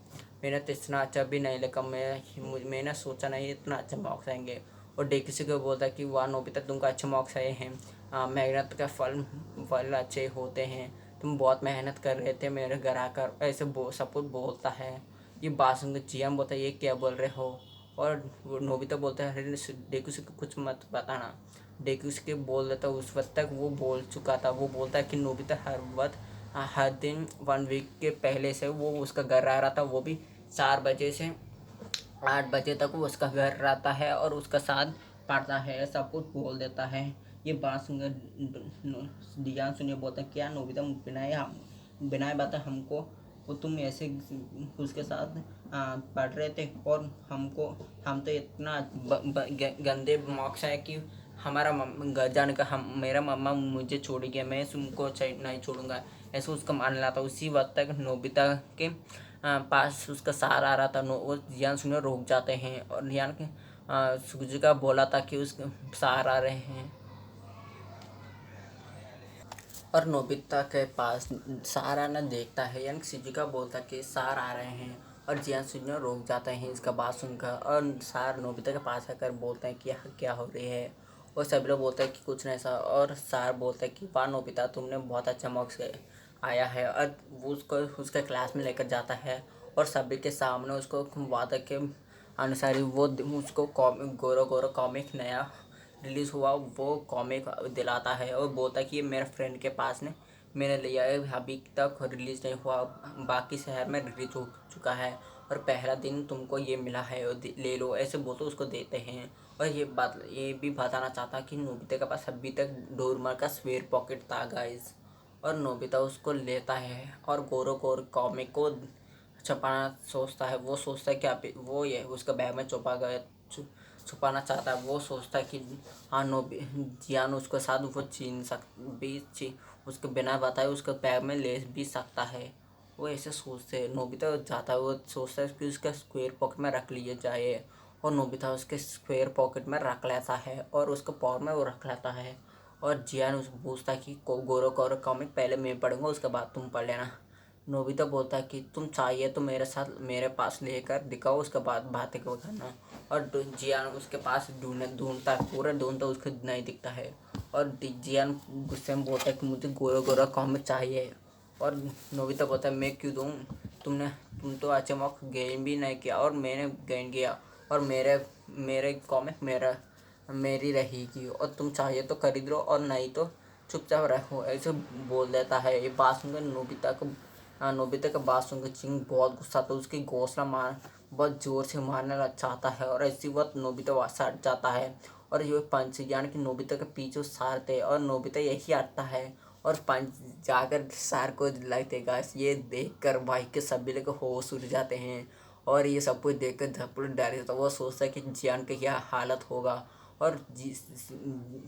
मैंने तो इतना अच्छा भी नहीं लिखा, मैंने सोचा नहीं इतना अच्छा मार्क्स आएंगे। और किसी को बोलता है कि वाह नोबिता तुमको अच्छे मार्क्स आए हैं, मेहनत का फल अच्छे होते हैं, तुम बहुत मेहनत कर रहे थे मेरे घर आकर, ऐसे सब कुछ बोलता है। ये बात सुनकर जियान बोलता है ये क्या बोल रहे हो, और वो नोबिता बोलता है अरे डेकुस को कुछ मत बताना। डेकुस के बोल देता उस वक्त तक वो बोल चुका था, वो बोलता है कि नोबिता हर दिन 1 वीक के पहले से वो उसका घर आ रहा था, वो भी 4 बजे से 8 बजे तक वो उसका घर रहता है और उसका साथ पढ़ता है, सब कुछ बोल देता है। ये बात सुनकर दियान सुनिए बोलता है क्या नोबिता बिना बात हमको वो तुम ऐसे उसके साथ पढ़ रहे थे, और हम तो इतना गंदे मार्क्स है कि हमारा घर जाने का मेरा मम्मा मुझे छोड़ गया, मैं तुमको नहीं छोड़ूंगा, ऐसे उसका मान रहा था। उसी वक्त तक नोबिता के पास उसका सहारा आ रहा था, वो जियान सुनियो रोक जाते हैं, और जियान के सुजुका बोला था कि उसके सहारा आ रहे हैं, और नोबिता के पास सहारा न देखता है, यानी शिजुका बोलता कि सार आ रहे हैं, और जियान सुनियो रोक जाते हैं इसका बात सुनकर, और सार नोबिता के पास आकर बोलते हैं कि यहाँ क्या हो रही है, और सभी लोग बोलते हैं कि कुछ नहीं सा, और सार बोलते हैं कि वाह नोबिता तुमने बहुत अच्छा मार्क्स आया है, और वो उसको उसके क्लास में लेकर जाता है, और सभी के सामने उसको वादा के अनुसार ही वो उसको गोरो गोरो कॉमिक नया रिलीज़ हुआ वो कॉमिक दिलाता है, और बोलता है कि ये मेरे फ्रेंड के पास ने मैंने लिया है, अभी तक रिलीज़ नहीं हुआ, बाकी शहर में रिलीज हो चुका है, और पहला दिन तुमको ये मिला है और ले लो, ऐसे बोलते उसको देते हैं। और ये भी बताना चाहता कि नोबिता के पास अभी तक डोरेमोन का स्क्वायर पॉकेट था गाइस, और नोबिता उसको लेता है और गोरो गोरो कॉमिक को छुपाना सोचता है, वो सोचता है कि आप वो ये उसका बैग में छुपाना चाहता है, वो सोचता है कि हाँ जियान उसके साथ वो उसके बिना बताए उसके बैग में ले भी सकता है, वो ऐसे सोचते है। नोबिता जाता है, वो सोचता है कि उसका स्क्वायर पॉकेट में रख लिया जाए, और नोबिता उसके स्क्वायर पॉकेट में रख लेता है और उसके पॉकेट में वो रख लेता है, और जियान उसको पूछता है कि गोरो गोरो कॉमिक पहले मैं पढ़ूंगा उसके बाद तुम पढ़ लेना। नोबिता बोलता है कि तुम चाहिए तो मेरे साथ मेरे पास लेकर दिखाओ, उसके बाद बातें को करना, और जियान उसके पास ढूंढता पूरा ढूंढता उसको नहीं दिखता है, और जियान गुस्से में बोलता है कि मुझे गोरा गोरा कॉमिक चाहिए, और नोबिता बोलता है मैं क्यों दूँ, तुम तो अच्छे मौक गेम भी नहीं किया और मैंने गेम किया, और मेरे कॉमिक मेरी रहेगी, और तुम चाहिए तो खरीद लो और नहीं तो चुपचाप रहो, ऐसे बोल देता है। ये बात सुनकर नोबिता का बात सुनकर चिंग बहुत गुस्सा था, उसकी घोंसला बहुत जोर से मारने लग चाहता है, और इसी वक्त नोबिता वहाँ से हट जाता है, और ये पंच यानी कि नोबिता के पीछे सारते, और नोबिता यही हटता है और पंच जाकर सार को लग देगा। ये देखकर भाई के सभी लोग होश उड़ जाते हैं, और ये सब कुछ देखकर झपड़ डर जाता है, वो सोचता है कि जियान का क्या हालत होगा, और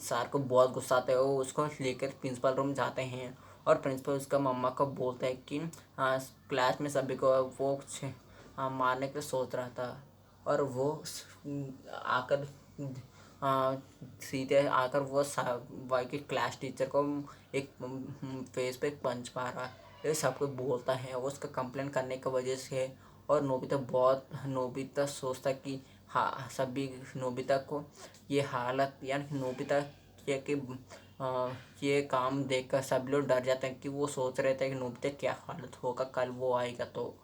सार को बहुत गुस्सा आता है, वो उसको लेकर प्रिंसिपल रूम जाते हैं, और प्रिंसिपल उसका मम्मा को बोलता है कि क्लास में सभी को वो मारने के लिए सोच रहा था, और वो आकर सीधे आकर वो भाई के क्लास टीचर को एक फेस पे पंच मारा, ये सब कुछ बोलता है वो उसका कंप्लेन करने की वजह से। और नोबिता सोचता कि हाँ सभी नोबिता को ये हालत यानी नोबिता कि ये काम देखकर सब लोग डर जाते हैं, कि वो सोच रहे थे कि नोबिता क्या हालत होगा कल वो आएगा, तो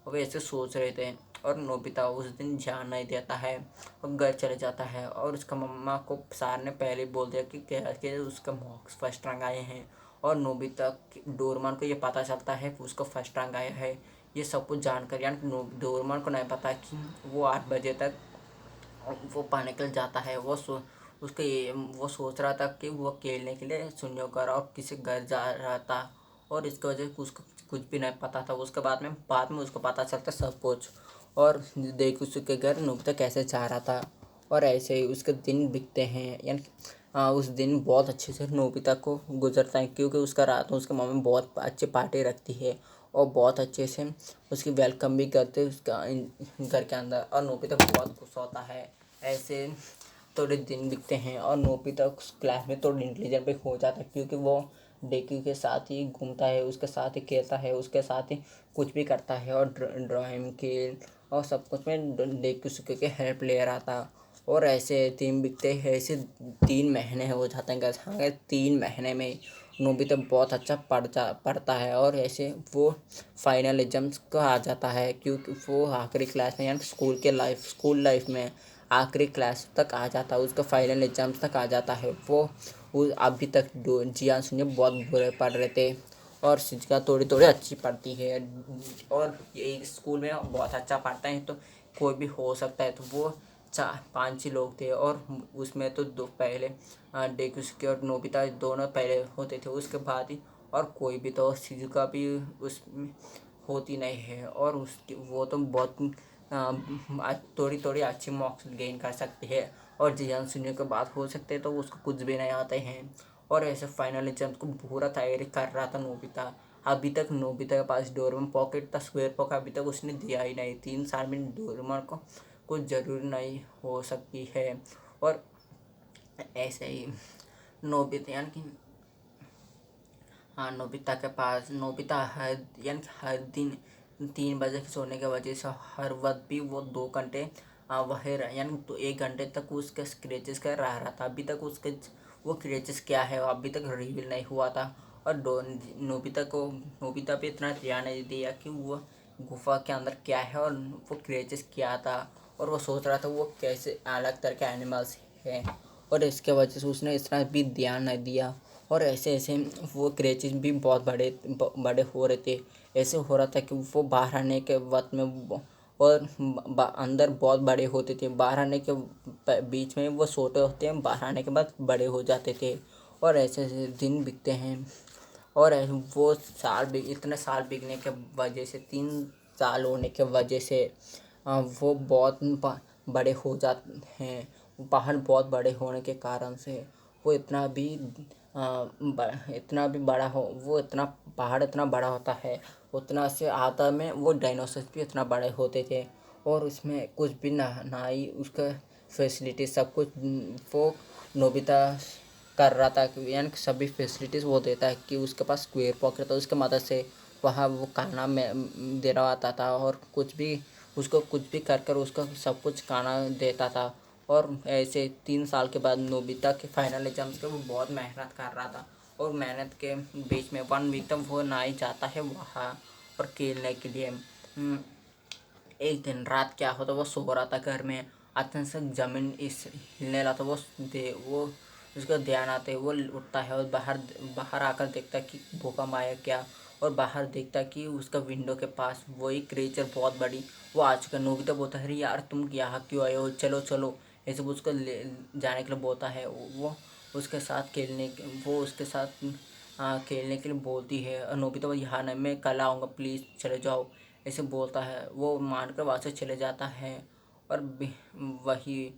वो ऐसे सोच रहे थे। और नोबिता उस दिन ध्यान नहीं देता है और घर चले जाता है, और उसका मम्मा को सार ने पहले बोल दिया कि उसका मार्क्स फर्स्ट रैंक आए हैं, और नोबिता डोरेमोन को ये पता चलता है कि उसको फर्स्ट रैंक आया है। ये सब कुछ जानकर यानी डोरेमोन को नहीं पता कि वो 8 बजे तक वो पढ़ने के लिए जाता है। वो सोच रहा था कि वो खेलने के लिए सुनियोकर और किसी घर जा रहा था, और इसकी वजह से उसको कुछ भी नहीं पता था। उसके बाद में उसको पता चलता सब कुछ, और देख उसके घर नोबिता कैसे जा रहा था। और ऐसे ही उसके दिन बीतते हैं, यानी उस दिन बहुत अच्छे से नोबिता को गुजरता है, क्योंकि उसका रात में उसकी मम्मी बहुत अच्छी पार्टी रखती है और बहुत अच्छे से उसकी वेलकम भी करते हैं उसका घर के अंदर, और नोबिता बहुत खुश होता है। ऐसे थोड़े दिन बीतते हैं और नोबिता क्लास में थोड़ा इंटेलिजेंट भी हो जाता है, क्योंकि वो डेक्यू के साथ ही घूमता है, उसके साथ ही खेलता है, उसके साथ ही कुछ भी करता है, और ड्राइंग के और सब कुछ में डेक्यू के हेल्प ले रहा था। और ऐसे दिन बीतते हैं, ऐसे 3 महीने हो जाते हैं। कैसे 3 महीने में नोबिता बहुत अच्छा पढ़ता है, और ऐसे वो फाइनल एग्जाम्स को आ जाता है, क्योंकि वो आखिरी क्लास में यानी स्कूल लाइफ में आखिरी क्लास तक आ जाता है, उसका फाइनल एग्जाम्स तक आ जाता है। वो अभी तक जियान सुनिए बहुत बुरे पढ़ रहे थे, और सिजका थोड़ी थोड़ी अच्छी पढ़ती है, और ये स्कूल में बहुत अच्छा पढ़ता है, तो कोई भी हो सकता है। तो वो 5 ही लोग थे, और उसमें तो दो पहले डेकुस्की और नोबिता दोनों पहले होते थे, उसके बाद ही और कोई भी, तो शिजुका भी उसमें होती नहीं है, और उसकी वो तो बहुत थोड़ी थोड़ी अच्छी मार्क्स गेन कर सकती है, और जियान सुनने के बाद हो सकते हैं तो उसको कुछ भी नहीं आते हैं। और ऐसे फाइनल एग्जाम्स को पूरा तैयारी कर रहा था नोबिता। अभी तक नोबिता के पास डोरेमोन पॉकेट था, स्क्वायर पॉकेट अभी तक उसने दिया ही नहीं। 3 साल में डोरेमोन को कुछ ज़रूरी नहीं हो सकती है। और ऐसे ही नोबिता यानी कि हाँ, नोबिता के पास नोबिता हर दिन 3 बजे सोने की वजह से हर वक्त भी वो 2 घंटे वही यानी तो 1 घंटे तक उसके स्क्रैचेस का रहा था। अभी तक उसके वो क्रैचेस क्या है अभी तक रिवील नहीं हुआ था। और नोबिता पे इतना ध्यान नहीं दिया कि वो गुफा के अंदर क्या है और वो क्रैचेस क्या था, और वो सोच रहा था वो कैसे अलग तरह के एनिमल्स हैं, और इसके वजह से उसने इतना भी ध्यान नहीं दिया। और ऐसे ऐसे वो क्रैचेस भी बहुत बड़े हो रहे थे। ऐसे हो रहा था कि वो बाहर आने के वक्त में और अंदर बहुत बड़े होते थे, बाहर आने के बीच में वो छोटे होते हैं, बाहर आने के बाद बड़े हो जाते थे। और ऐसे ऐसे दिन बीतते हैं, और वो इतने साल बीतने के वजह से 3 साल होने के वजह से वो बहुत बड़े हो जाते हैं। पहाड़ बहुत बड़े होने के कारण से वो इतना भी बड़ा हो वो इतना पहाड़ इतना बड़ा होता है, उतना से आता में वो डायनासोर भी इतना बड़े होते थे। और उसमें कुछ भी ना ही उसका फैसिलिटी सब कुछ वो नोबिता कर रहा था, यानी कि सभी फैसिलिटीज़ वो देता है कि उसके पास स्क्वायर पॉकेट था, उसके मदद से वहाँ वो खाना में दे रहा आता था, और उसको कुछ भी कर उसको सब कुछ खाना देता था। और ऐसे 3 साल के बाद नोबिता के फाइनल एग्जाम्स के वो बहुत मेहनत कर रहा था, और मेहनत के बीच में 1 वीक तक वो ना ही जाता है वहाँ पर खेलने के लिए। एक दिन रात क्या होता वो सो रहा था घर में, अचानक से जमीन हिलने लगा, तो वो उसका ध्यान आते वो उठता है और बाहर आकर देखता कि भूकंप आया क्या, और बाहर देखता कि उसका विंडो के पास वही क्रिएचर बहुत बड़ी वो आ चुका। नोबिता बोलता है अरे यार तुम यहाँ क्यों आए हो, चलो चलो, ऐसे वो उसको ले जाने के लिए बोलता है। वो उसके साथ खेलने के लिए बोलती है, और नोबिता वो यहाँ नहीं, मैं कल आऊँगा प्लीज़ चले जाओ, ऐसे बोलता है। वो मानकर वहाँ से चले जाता है। और वही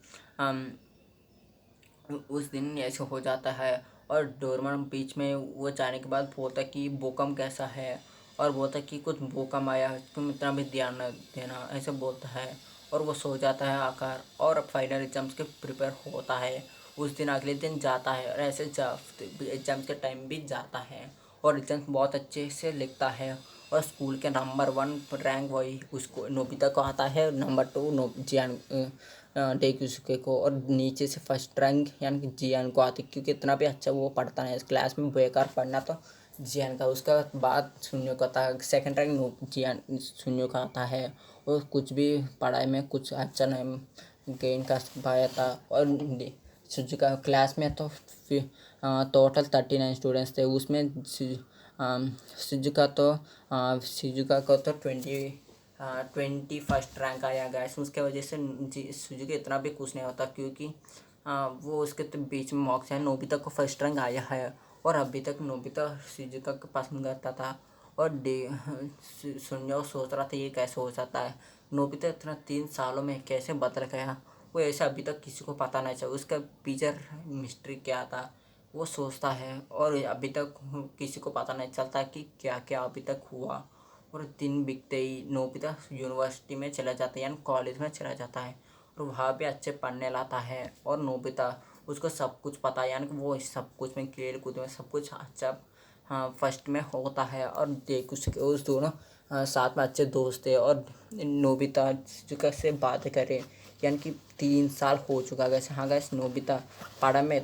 उस दिन ऐसे हो जाता है, और डोरेमोन बीच में वो जाने के बाद बोलता है कि भूकंप कैसा है, और बोलता है कि कुछ भूकंप आया है, तुम इतना भी ध्यान न देना, ऐसे बोलता है। और वो सो जाता है आकर, और फाइनल एग्जाम्स के प्रिपेयर होता है। उस दिन अगले दिन जाता है, और ऐसे एग्जाम्स के टाइम भी जाता है, और एग्जाम्स बहुत अच्छे से लिखता है, और स्कूल के नंबर 1 रैंक वही उसको नोबिता को आता है, नंबर 2 जियान डेकुसुके को, और नीचे से फर्स्ट रैंक यानी कि जियान को आती, क्योंकि इतना भी अच्छा वो पढ़ता नहीं, इस क्लास में बेकार पढ़ना तो जियान का। उसका बाद सुनियो का आता है, सेकंड रैंक जियान सुनियो का आता है, और कुछ भी पढ़ाई में कुछ अच्छा नहीं गेन कर पाया था। और शिजुका क्लास में तो टोटल 39 स्टूडेंट्स थे। उसमें शिजुका तो शिजुका को तो 21st रैंक आया गया। उसके वजह से शिजुका इतना भी खुश नहीं होता, क्योंकि वो उसके तो बीच में मॉक्स है। नोबिता को फर्स्ट रैंक आया है, और अभी तक नोबिता शिजुका को पसंद करता था। और सुनियो सोच रहा था ये कैसे हो सकता है, नोबिता इतना 3 सालों में कैसे बदल गया। वो ऐसा अभी तक किसी को पता नहीं चला उसका पीछे मिस्ट्री क्या था, वो सोचता है। और अभी तक किसी को पता नहीं चलता कि क्या क्या अभी तक हुआ। और दिन बीतते ही नोबिता यूनिवर्सिटी में चला जाता है, यानी कॉलेज में चला जाता है, और वहाँ पे अच्छे पढ़ने लाता है। और नोबिता उसको सब कुछ पता है, यानी कि वो सब कुछ में खेल कूद में सब कुछ अच्छा फर्स्ट में होता है। और देख उसके उस दोनों साथ में अच्छे दोस्त थे। और नोबिता शिजुका से बातें करे, यानी कि 3 साल हो चुका गैस। हाँ गैस, नोबिता पढ़ा में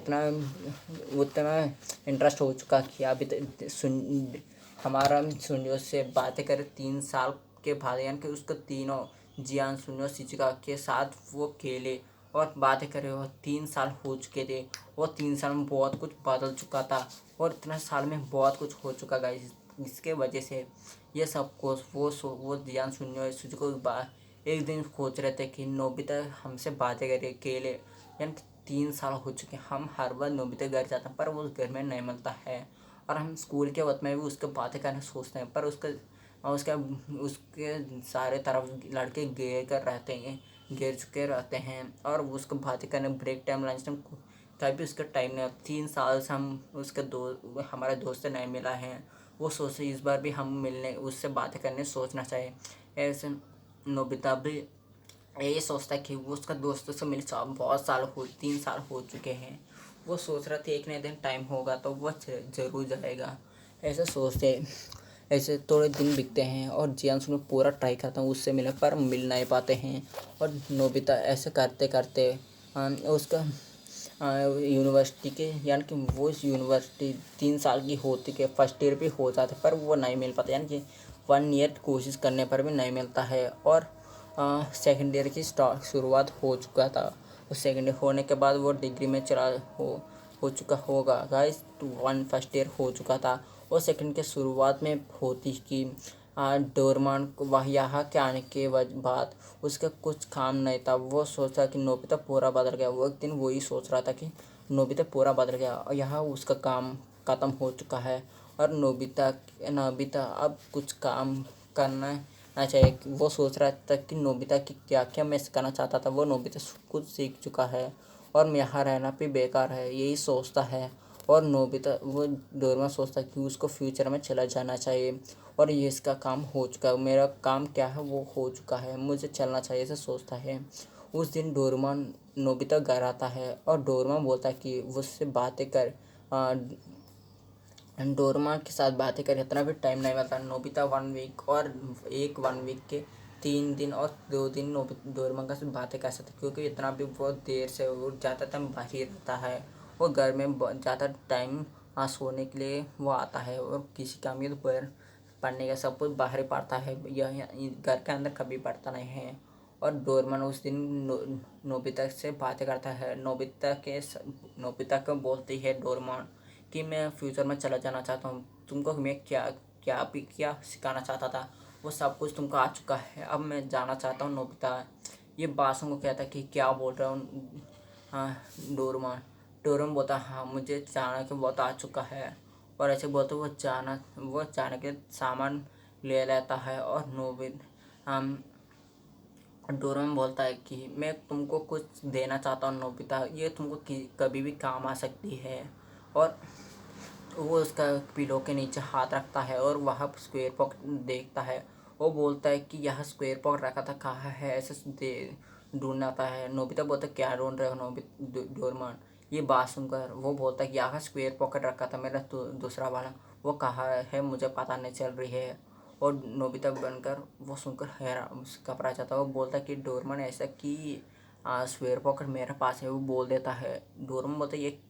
उतना इंटरेस्ट हो चुका कि अभी तक हमारा सुनियो से बातें करे 3 साल के बाद, यानी कि उसको तीनों जियान सुनियो शिजुका के साथ वो खेले और बातें करे। और 3 साल हो चुके थे, और 3 साल में बहुत कुछ बदल चुका था, और इतना साल में बहुत कुछ हो चुका गाइस। इसके वजह से ये सब कुछ वो जियान सुनियो शिजुका एक दिन सोच रहे थे कि नोबिता हमसे बातें करे अकेले, यानी 3 साल हो चुके हैं। हम हर बार नोबिता घर जाते हैं, पर वो घर में नहीं मिलता है। और हम स्कूल के वक्त में भी उसके बातें करने सोचते हैं, पर उसके सारे तरफ लड़के घेर कर रहते हैं, घेर चुके रहते हैं। और उसको बातें करने ब्रेक टाइम, लंच टाइम तभी उसका टाइम नहीं। 3 साल से हम हमारे दोस्त से नहीं मिला है। वो सोचे इस बार भी हम मिलने उससे बातें करने सोचना चाहिए। ऐसे नोबिता भी यही सोचता है कि वो उसका दोस्तों से मिल बहुत 3 साल हो चुके हैं। वो सोच रहा था एक न दिन टाइम होगा तो वो ज़रूर जाएगा, ऐसे सोचते। ऐसे थोड़े दिन बीतते हैं, और जियांशु में पूरा ट्राई करता हूँ उससे मिले, पर मिल नहीं पाते हैं। और नोबिता ऐसे करते करते उसका यूनिवर्सिटी के, यानी कि वो इस यूनिवर्सिटी 3 साल की होती के फर्स्ट ईयर भी हो जाते, पर वो नहीं मिल पाता, यानी कि 1 ईयर कोशिश करने पर भी नहीं मिलता है। और सेकेंड ईयर की शुरुआत हो चुका था। उस सेकेंड ईयर होने के बाद वो डिग्री में हो चुका होगा गाइस। फर्स्ट ईयर हो चुका था, और सेकंड के शुरुआत में होती कि डोरेमोन को वह यहाँ के आने के बाद उसका कुछ काम नहीं था। वो सोचा कि नोबिता पूरा बदल गया। वो एक दिन वही सोच रहा था कि नोबिता पूरा बदल गया और यहाँ उसका काम ख़त्म हो चुका है, और नोबिता अब कुछ काम करना ना चाहिए। वो सोच रहा था कि नोबिता की क्या क्या मैं सिखाना चाहता था, वो नोबिता कुछ सीख चुका है, और मैं यहाँ रहना भी बेकार है, यही सोचता है। और नोबिता वो डोरेमोन सोचता है कि उसको फ्यूचर में चला जाना चाहिए, और ये इसका काम हो चुका है, मेरा काम क्या है वो हो चुका है, मुझे चलना चाहिए, ऐसे सोचता है। उस दिन डोरेमोन नोबिता घर आता है, और डोरेमोन बोलता है कि उससे बातें कर डोरेमोन के साथ बातें कर इतना भी टाइम नहीं मिलता। नोबिता 1 वीक और 1 वीक के 3 दिन और 2 दिन डोरेमोन का सिर्फ बातें कर सकते, क्योंकि इतना भी बहुत देर से वो ज़्यादा टाइम बाहर ही रहता है। वो घर में ज़्यादा टाइम सोने के लिए वो आता है, और किसी काम की दोपहर पढ़ने का सब कुछ बाहर ही पढ़ता है, यह घर के अंदर कभी पढ़ता नहीं है। और डोरेमोन उस दिन नोबिता से बातें करता है। नोबिता को बोलती है डोरेमोन कि मैं फ्यूचर में चला जाना चाहता हूँ, तुमको मैं क्या क्या सिखाना चाहता था वो सब कुछ तुमको आ चुका है, अब मैं जाना चाहता हूँ। नोबिता ये बात सुन को कहता कि क्या बोल रहा हूँ। हाँ, डोरेमोन बोलता हाँ मुझे जाना के बहुत आ चुका है। और ऐसे बोलते वो जाने के सामान ले लेता है। और डोरेमोन बोलता है कि मैं तुमको कुछ देना चाहता हूँ नोबिता, ये तुमको कभी भी काम आ सकती है। और वो उसका पिलो के नीचे हाथ रखता है, और वहाँ स्क्वायर पॉकेट देखता है। वो बोलता है कि यह स्क्वायर पॉकेट रखा था कहाँ है, ऐसे ढूंढना आता है। नोबिता बोलता है क्या ढूंढ रहे हो डोरेमोन। ये बात सुनकर वो बोलता है कि यहाँ स्क्वायर पॉकेट रखा था मेरा दूसरा वाला, वो कहाँ है मुझे पता नहीं चल रही है। और नोबिता बनकर वो सुनकर हैरान घबरा जाता है। वो बोलता है कि डोरेमोन ऐसा कि स्क्वायर पॉकेट मेरे पास है, वो बोल देता है। डोरेमोन बोलता है ये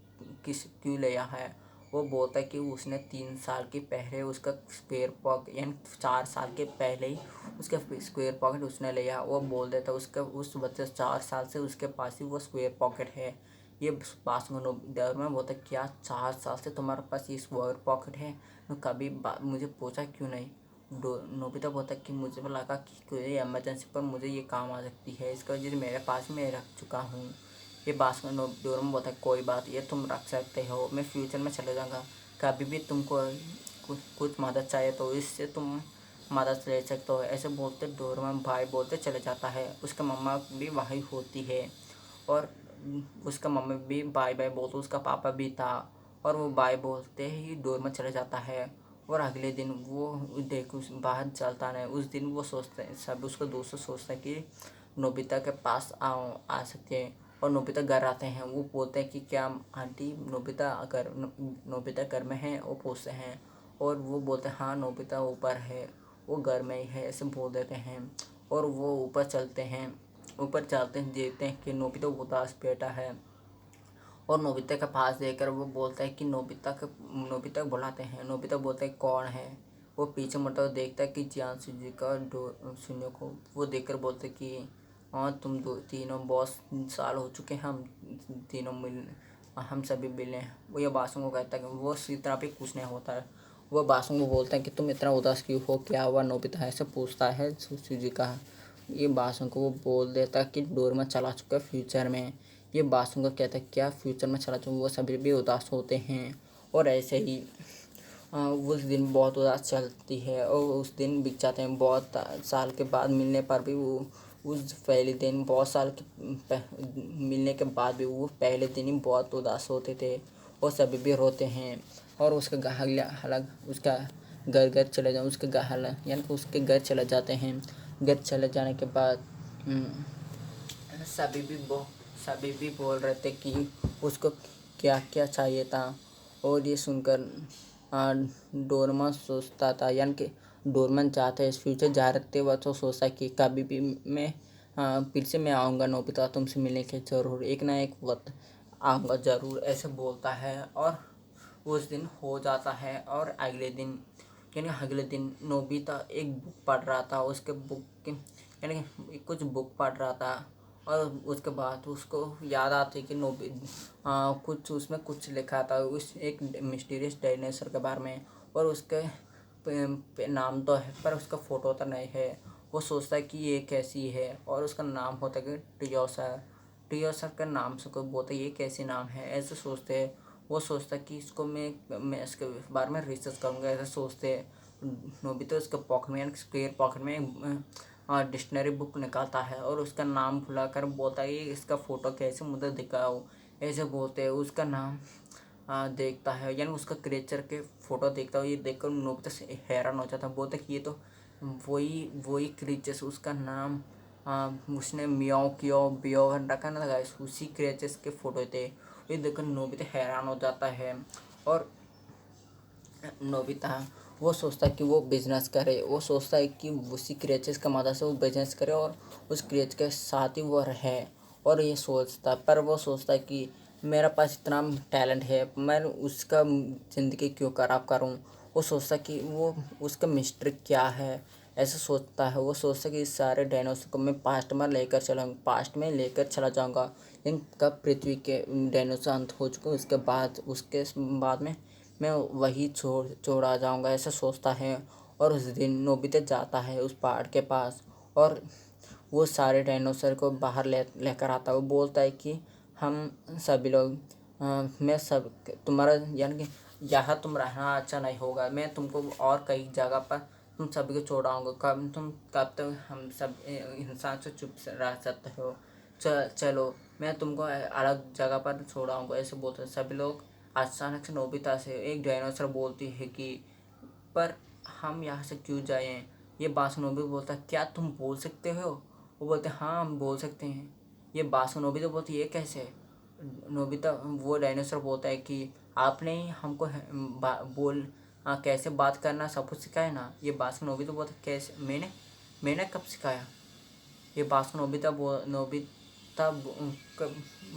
क्यों लिया है। वो बोलता है कि उसने 3 साल के पहले उसका स्क्वायर पॉकेट, यानी 4 साल के पहले ही उसका स्क्वायर पॉकेट उसने लिया। वो बोल देता है उसका उस वजह 4 साल से उसके पास ही वो स्क्वायर पॉकेट है, ये बात सुन डोरेमोन बोलता है क्या 4 साल से तुम्हारे पास ये स्क्वायर पॉकेट है, कभी मुझे पूछा क्यों नहीं। नोबिता बोलता है कि मुझे लगा कि कोई इमरजेंसी पर मुझे ये काम आ सकती है, इसका वजह से मेरे पास मैं रख चुका हूँ। ये बात सुन डोरेमोन बोलता है कोई बात, ये तुम रख सकते हो, मैं फ्यूचर में चले जाऊँगा, कभी भी तुमको कुछ मदद चाहिए तो इससे तुम मदद ले सकते हो। ऐसे बोलते डोरेमोन भाई बोलते चले जाता है। उसका मम्मा भी वहीं होती है और उसका मम्मी भी बाय बाय बोलते, उसका पापा भी था और वो बाय बोलते ही डोरेमोन चले जाता है। और अगले दिन वो देख उस बाहर चलता नहीं, उस दिन वो सोचते हैं सब, उसका दोस्त सोचता है कि नोबिता के पास आ सकते हैं। और नोबिता घर आते हैं, वो बोलते हैं कि क्या आंटी नोबिता घर में है, वो पूछते हैं और वो बोलते हैं हाँ नोबिता ऊपर है, वो घर में ही है, ऐसे बोल देते हैं। और वो ऊपर चलते हैं, ऊपर चलते हैं, देखते हैं कि नोबिता उदास बैठा है और नोबिता के पास देखकर वो बोलता है कि नोबिता को बुलाते हैं। नोबिता बोलता है कौन है, वो पीछे मुड़ता हुआ देखता है कि जियांशु जी का सुनियो को, वो देखकर बोलते कि हाँ तुम तीनों बहुत साल हो चुके हैं हम सभी मिले हैं। वो ये बासुओं को कहता है कि वो इस तरह पे कुछ नहीं होता है। वो बासुओं को बोलता है कि तुम इतना उदास क्यों हो, क्या हुआ। नोबिता ऐसे पूछता है जी का। ये बासुओं को वो बोल देता है कि डोरेमोन चला चुका है फ्यूचर में। ये बासुओं का कहता है क्या फ्यूचर में चला चुका, वो सभी भी उदास होते हैं। और ऐसे ही उस दिन बहुत उदास चलती है और उस दिन बीत जाते हैं। बहुत साल के बाद मिलने पर भी वो उस पहले दिन बहुत साल के मिलने के बाद भी वो पहले दिन ही बहुत उदास होते थे और सभी भी रोते हैं। और उसका हालांकि उसका घर चले जाए, उसके यानी कि उसके घर चले जाते हैं। घर चले जाने के बाद सभी भी सभी भी बोल रहे थे कि उसको क्या क्या चाहिए था। और ये सुनकर डोरेमोन सोचता था, यानी कि डोरेमोन चाहता है इस फ्यूचर जा रखते वक्त तो सोचता कि कभी भी मैं फिर से मैं आऊँगा नोबिता, तुमसे मिलने के ज़रूर, एक ना एक वक्त आऊँगा ज़रूर, ऐसे बोलता है। और उस दिन हो जाता है और अगले दिन नोबिता एक बुक पढ़ रहा था, उसके बुक के यानी कि कुछ बुक पढ़ रहा था और उसके बाद उसको याद आती कि कुछ उसमें कुछ लिखा था उस एक मिस्टीरियस डायनासोर के बारे में। और उसके नाम तो है पर उसका फ़ोटो तो नहीं है। वो सोचता है कि ये कैसी है और उसका नाम होता है कि टियोसर के नाम से कोई बोलता है ये कैसे नाम है, ऐसे सोचते हैं। वो सोचता है कि इसको मैं इसके बारे में रिसर्च करूँगा, ऐसे सोचते हैं। नोबिता उसके पॉकेट में यानी स्क्वायर पॉकेट में डिक्शनरी बुक निकालता है और उसका नाम भुलाकर बोलता है ये इसका फ़ोटो कैसे मुझे दिखाओ, ऐसे बोलते हैं। उसका नाम देखता है यानी उसका क्रिएचर के फ़ोटो देखता है, ये देखकर नोबिता से हैरान हो जाता है, बोलता है कि ये तो वही क्रिएचर्स, उसका नाम उसने मियाओ कियो बियो रखा ना, लगा उसी क्रिएचर्स के फ़ोटो थे। ये देखकर नोबिता हैरान हो जाता है और नोबिता वो सोचता है कि वो बिज़नेस करे, वो सोचता है कि उसी क्रिएचर्स का मदद से वो बिज़नेस करे और उस क्रिएचर के साथ ही वो रहे। और ये सोचता पर वो सोचता है कि मेरे पास इतना टैलेंट है, मैं उसका ज़िंदगी क्यों ख़राब करूं। वो सोचता है कि वो उसका मिस्ट्री क्या है, ऐसा सोचता है। वो सोचता है कि इस सारे डायनासोर को मैं पास्ट में लेकर चला जाऊँगा, लेकिन कब पृथ्वी के डायनासोर अंत हो चुके उसके बाद में मैं वही छोड़ आ जाऊँगा, ऐसा सोचता है। और उस दिन नोबिता जाता है उस पहाड़ के पास और वो सारे डायनासोर को बाहर लेकर आता है। वो बोलता है कि हम सभी लोग मैं सब तुम्हारा यानी कि यहाँ तुम रहना अच्छा नहीं होगा, मैं तुमको और कई जगह पर तुम सभी को छोड़ आऊँगा, कब तक हम सब इंसान से चुप रह सकते हो, चलो मैं तुमको अलग जगह पर छोड़ आऊँगा, ऐसे बोलते हैं सभी लोग। अचानक से नोबिता से एक डायनासोर बोलती है कि पर हम यहाँ से क्यों जाएं। ये बात सुन नोबिता बोलता है क्या तुम बोल सकते हो। वो बोलते हैं हाँ हम बोल सकते हैं। ये बात सुन नोबिता बोलती है ये कैसे। नोबिता वो डायनासोर बोलता है कि आपने ही हमको कैसे बात करना सब कुछ सिखाया ना। ये बात सुन नोबिता बोलता है कैसे, मैंने कब सिखाया। ये बात सुन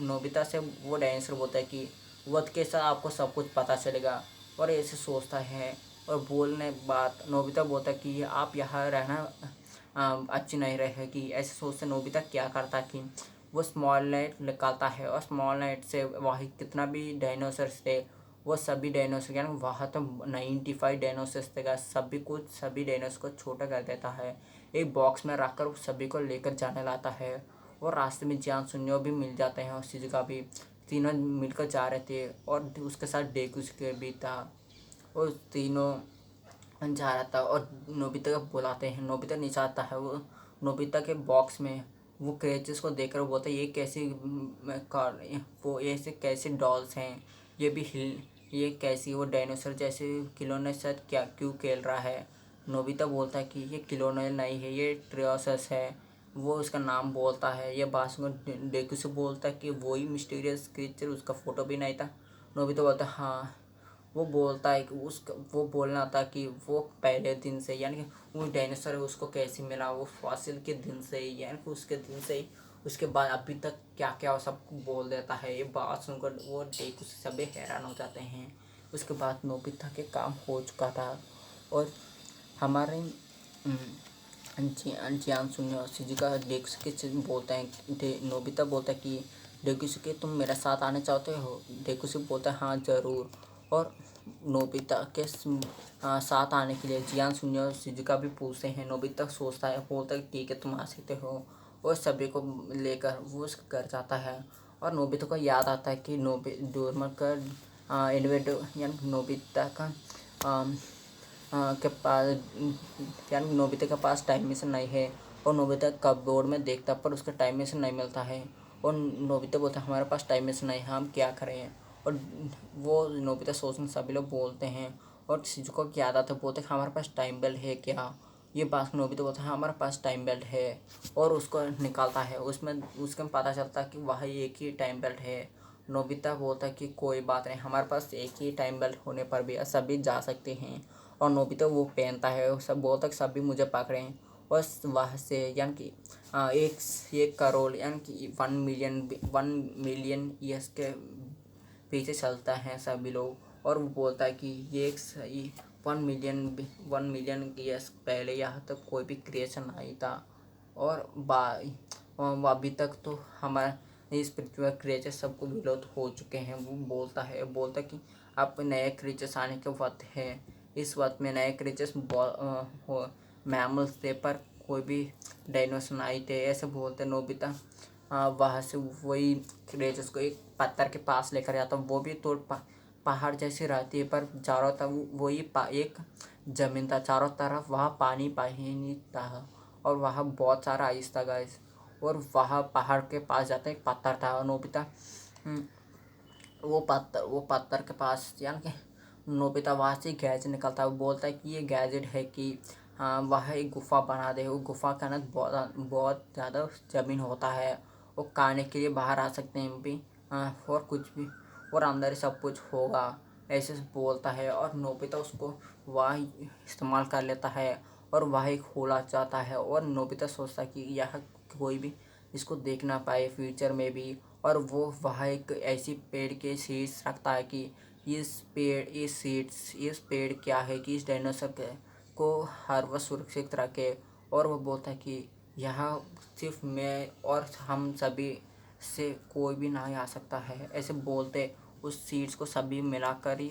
नोबिता से वो डायनासोर बोलता है कि वक्त के साथ आपको सब कुछ पता चलेगा। और ऐसे सोचता है और बोलने बात नोबिता बोलता है कि आप यहाँ रहना अच्छी नहीं रहेगी। ऐसे सोचते नोबिता क्या करता कि वो स्मॉल नाइट निकालता है और स्मॉल नाइट से वही कितना भी डायनासोर्स थे वो सभी डायनासोर यानी वहाँ तो 95 डायनासोर्स थे guys, सभी डायनासोर को छोटा कर देता है। एक बॉक्स में रखकर वो सभी को लेकर जाने लाता है और रास्ते में जियान सुनियो भी मिल जाते हैं और शिजुका भी। तीनों मिलकर जा रहे थे और उसके साथ डेकुसुके भी था और तीनों जा रहा था और नोबिता को बुलाते हैं। नोबिता नीचे आता है, वो नोबिता के बॉक्स में वो क्रेचेस को देखकर बोलता है ये कैसी वो ऐसे कैसे डॉल्स हैं, ये भी हिल ये कैसी वो डायनासोर जैसे खिलौने साथ क्या क्यों खेल रहा है। नोबिता बोलता है कि ये खिलौने नहीं है, ये ट्रियोसस है। वो उसका नाम बोलता है। ये बात सुनकर डेकू से बोलता है कि वही मिस्टीरियस क्रीचर, उसका फोटो भी नहीं था। नोबिता बोलता है हाँ। वो बोलता है कि वो बोलना था कि वो पहले दिन से यानी कि वो डायनासोर है उसको कैसे मिला, वो फॉसिल के दिन से ही यानी कि उसके दिन से ही उसके बाद अभी तक क्या क्या सब बोल देता है। ये बात सुनकर वो डेकू से सभी हैरान हो जाते हैं। उसके बाद नोबिता के काम हो चुका था और हमारे जियान सुनियो शिजुका डेकुसुके बोलते हैं। नोबिता बोलता है कि डेकुसुके तुम मेरे साथ आने चाहते हो। डेकुसुके बोलता है हाँ ज़रूर। और नोबिता के साथ आने के लिए जियान सुनियो शिजुका भी पूछते हैं। नोबिता सोचता है, बोलता है ठीक है तुम आ सकते हो और सभी को लेकर वो उसके घर जाता है। और नोबिता को याद आता है कि डोरेमोन का इन्वेंटर यानी नोबिता का के पास यानी नोबिता के पास टाइम मशीन नहीं है और नोबिता कपबोर्ड में देखता पर उसका टाइम मशीन नहीं मिलता है। और नोबिता बोलता है हमारे पास टाइम मशीन नहीं है, हम क्या करें। और वो नोबिता सोचने सभी लोग बोलते हैं और शिजुका को याद आता है, बोलते हैं हमारे पास टाइम बेल्ट है क्या। ये बात नोबिता बोलता है हमारे पास टाइम बेल्ट है और उसको निकालता है। उसमें उसके पता चलता है कि वह एक ही टाइम बेल्ट है। नोबिता बोलता है कि कोई बात नहीं, हमारे पास एक ही टाइम बेल्ट होने पर भी सभी जा सकते हैं। और नोबिता वो पहनता है, सब बोलता है सभी मुझे पकड़ें। और वहाँ से यानी कि एक करोड़ यानी कि 1 मिलियन ईयर्स के पीछे चलता है सभी लोग। और वो बोलता है कि ये एक सही 1 मिलियन ईयर्स पहले यहाँ तक कोई भी क्रिएशन नहीं था और अभी तक तो हमारे इस पृथ्वी पर क्रिएचर सबको विलुप्त हो चुके हैं। वो बोलता कि अब नए क्रिएचर्स आने के वक्त है। इस वक्त में नए क्रिएचर्स मैमल्स थे पर कोई भी डायनासोर नहीं थे, ऐसे बोलते नोबिता। वहाँ से वही क्रिएचर्स को एक पत्थर के पास लेकर जाता, वो भी तो पहाड़ जैसी रहती है पर चारों तरफ वही एक जमीन था, चारों तरफ वहाँ पानी पानी था और वहाँ बहुत सारा आइस था गाइस। और वहाँ पहाड़ के पास जाता एक पत्थर था और नोबिता वो पत्थर के पास यानी कि नोबिता वहाँ से गैजेट निकलता है। वो बोलता है कि ये गैजेट है कि हाँ वह एक गुफा बना दे। वो गुफा के अंदर बहुत ज़्यादा ज़मीन होता है, वो खाने के लिए बाहर आ सकते हैं भी और कुछ भी और अंदर सब कुछ होगा ऐसे बोलता है। और नोबिता उसको वह इस्तेमाल कर लेता है और वह एक खोला जाता है। और नोबिता सोचता है कि यह कोई भी इसको देख ना पाए फ्यूचर में भी। और वो वहाँ एक ऐसी पेड़ के सीड्स रखता है कि इस पेड़ क्या है कि इस डायनासोर को हर वक्त सुरक्षित रखे। और वो बोलता है कि यहाँ सिर्फ मैं और हम सभी से कोई भी नहीं आ सकता है। ऐसे बोलते उस सीड्स को सभी मिलाकर ही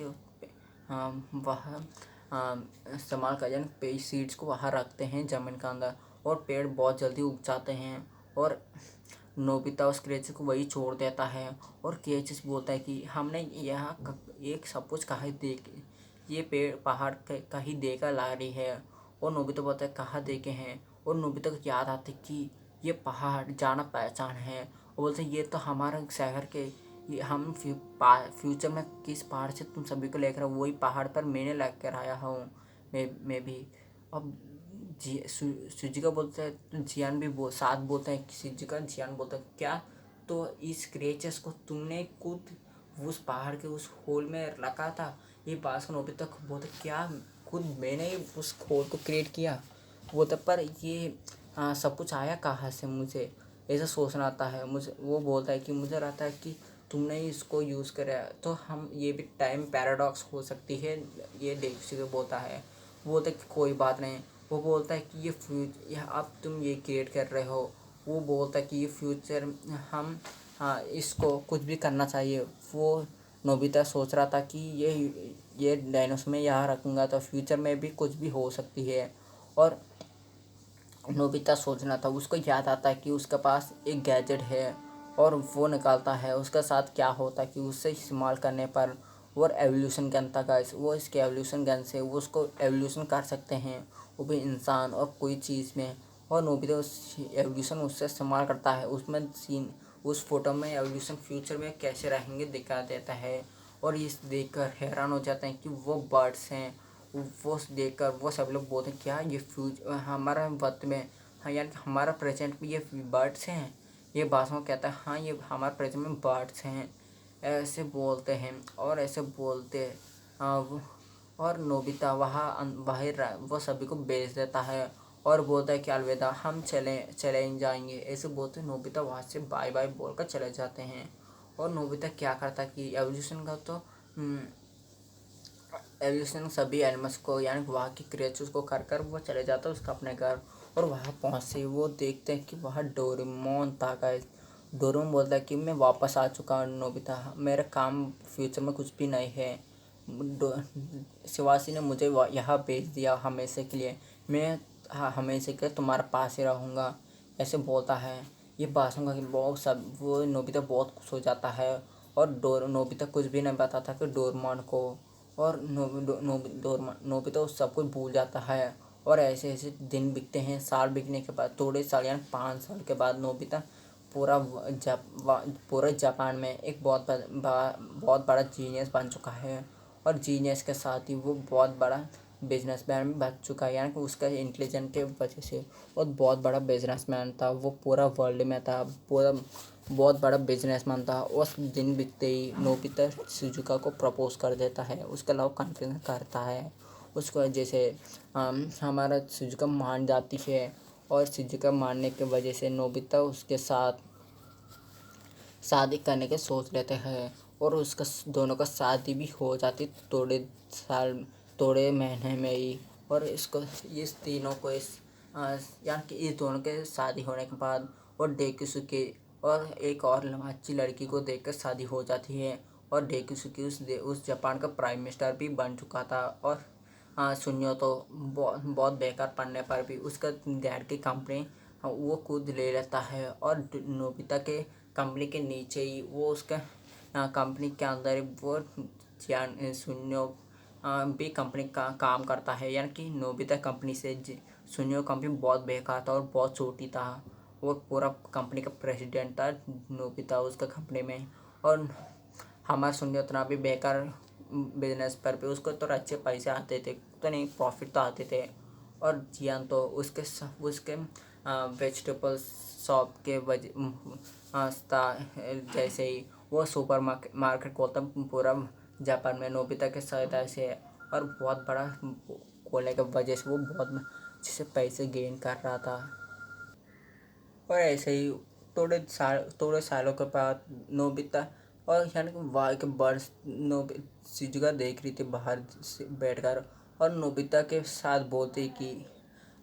वह इस्तेमाल कर यानी सीड्स को वहाँ रखते हैं ज़मीन के अंदर और पेड़ बहुत जल्दी उग जाते हैं। और नोबिता उस क्रेचस को वही छोड़ देता है और क्रेचस बोलता है कि हमने यहाँ एक सब कुछ कहाँ देख ये पेड़ पहाड़ कहीं देखा ला रही है। और नोबिता बोलता है कहाँ देखे हैं। और नोबिता को याद आता है कि ये पहाड़ जाना पहचान है। वो बोलते हैं ये तो हमारे शहर के हम फ्यूचर में किस पहाड़ से तुम सभी को लेकर वही पहाड़ पर मैंने लेकर आया हूँ मैं भी। अब शिजुका बोलता है तो जियान भी साथ बोलते हैं। शिजुका जियान बोलता है क्या तो इस क्रिएचर्स को तुमने खुद उस पहाड़ के उस होल में रखा था। ये बात को नोबिता बोलता क्या खुद मैंने ही उस होल को क्रिएट किया। वो तब पर ये सब कुछ आया कहाँ से, मुझे ऐसा सोचना आता है। मुझे वो बोलता है कि मुझे रहता है कि तुमने ही इसको यूज़ करा तो हम ये भी टाइम पैराडॉक्स हो सकती है। ये डेक्सी बोलता है। वो बोलता है कि कोई बात नहीं। वो बोलता है कि ये अब तुम ये क्रिएट कर रहे हो वो बोलता है कि ये फ्यूचर हम, हाँ, इसको कुछ भी करना चाहिए। वो नोबिता सोच रहा था कि ये डायनासोर में यहाँ रखूँगा तो फ्यूचर में भी कुछ भी हो सकती है। और नोबिता सोचना था, उसको याद आता है कि उसके पास एक गैजेट है और वो निकालता है उसके साथ क्या होता है कि उससे इस्तेमाल करने पर वो एवोल्यूशन गन था गाइस, वो इसके एवोल्यूशन गन से वो उसको एवोल्यूशन कर सकते हैं, वो भी इंसान और कोई चीज़ में। और नोबिता उस एवोल्यूशन उससे इस्तेमाल करता है। उसमें सीन, उस फोटो में एवोल्यूशन फ्यूचर में कैसे रहेंगे दिखा देता है। और इस देखकर हैरान हो जाते हैं कि वो बर्ड्स हैं। वो देखकर वो सब लोग बोलते हैं क्या ये हमारा वक्त में, हाँ, यानी कि हमारा प्रेजेंट में ये बर्ड्स हैं। ये बादशाह कहता है हाँ ये हमारे प्रेजेंट में बर्ड्स हैं, ऐसे बोलते हैं। और ऐसे बोलते और नोबिता वहाँ बाहर वो सभी को बेच देता है और बोलता है कि अलविदा, हम चले जाएंगे। ऐसे बोलते नोबिता वहाँ से बाय बाय बोलकर चले जाते हैं। और नोबिता क्या करता है कि एवोल्यूशन का तो एवोल्यूशन सभी एनिमल्स को यानी वहाँ की क्रिएचर्स को कर कर वो चले जाता है उसका अपने घर। और वहाँ पहुँचे वो देखते हैं कि वहाँ डोरेमोन था गाइस। डोरेमोन बोलता है कि मैं वापस आ चुका हूँ नोबिता, मेरा काम फ्यूचर में कुछ भी नहीं है। शिवासी ने मुझे यहाँ भेज दिया हमेशा के लिए, मैं हमेशा के लिए तुम्हारे पास ही रहूँगा, ऐसे बोलता है। ये भाषण का बहुत सब वो नोबिता बहुत खुश हो जाता है। और नोबिता कुछ भी नहीं बताता कि डोरेमोन को। और नोबिता उस सब कुछ भूल जाता है। और ऐसे ऐसे दिन बीतते हैं, साल बीतने के बाद, थोड़े साल यानी 5 साल के बाद नोबिता पूरा जापान में एक बहुत बड़ा जीनियस बन चुका है। और जीनियस के साथ ही वो बहुत बड़ा बिजनेसमैन भी बन चुका है, यानी कि उसका इंटेलिजेंट के वजह से वो बहुत बड़ा बिजनेसमैन था। वो पूरा वर्ल्ड में था, पूरा बहुत बड़ा बिजनेसमैन था। उस दिन बीतते ही नोबिता शिजुका को प्रपोज कर देता है, उसका लव कन्फेस करता है। उसको जैसे हमारा शिजुका मान जाती है। और शिजुका मानने की वजह से नोबिता उसके साथ शादी करने के सोच लेते हैं। और उसका दोनों का शादी भी हो जाती थोड़े महीने में ही। और इसको इस तीनों को यानी कि इस दोनों के शादी होने के बाद और डेकिसुके और एक और अच्छी लड़की को देखकर शादी हो जाती है। और डेकिसुके उस जापान का प्राइम मिनिस्टर भी बन चुका था। और सुनियो तो बहुत बेकार पढ़ने पर भी उसका डैड की कंपनी वो खुद ले लेता है। और नोबिता के कंपनी के नीचे ही वो उसका कंपनी के अंदर वो सुनियो भी कंपनी का काम करता है, यानी कि नोबिता कंपनी से सुनियो कंपनी बहुत बेकार था और बहुत छोटी था। वो पूरा कंपनी का प्रेसिडेंट था नोबिता उसका कंपनी में। और हमारा सुनियो उतना भी बेकार बिजनेस पर भी उसको तो अच्छे पैसे आते थे, तो नहीं प्रॉफिट तो आते थे। और जियान तो उसके वेजिटेबल शॉप के जैसे ही वो सुपर मार्केट खोलता पूरा जापान में नोबिता के सहायता से। और बहुत बड़ा खोलने की वजह से वो बहुत अच्छे से पैसे गेन कर रहा था। और ऐसे ही थोड़े सालों के बाद नोबिता और यानी कि वहाँ के बर्ड्स शिजुका देख रही थी बाहर से बैठकर। और नोबिता के साथ बोलते कि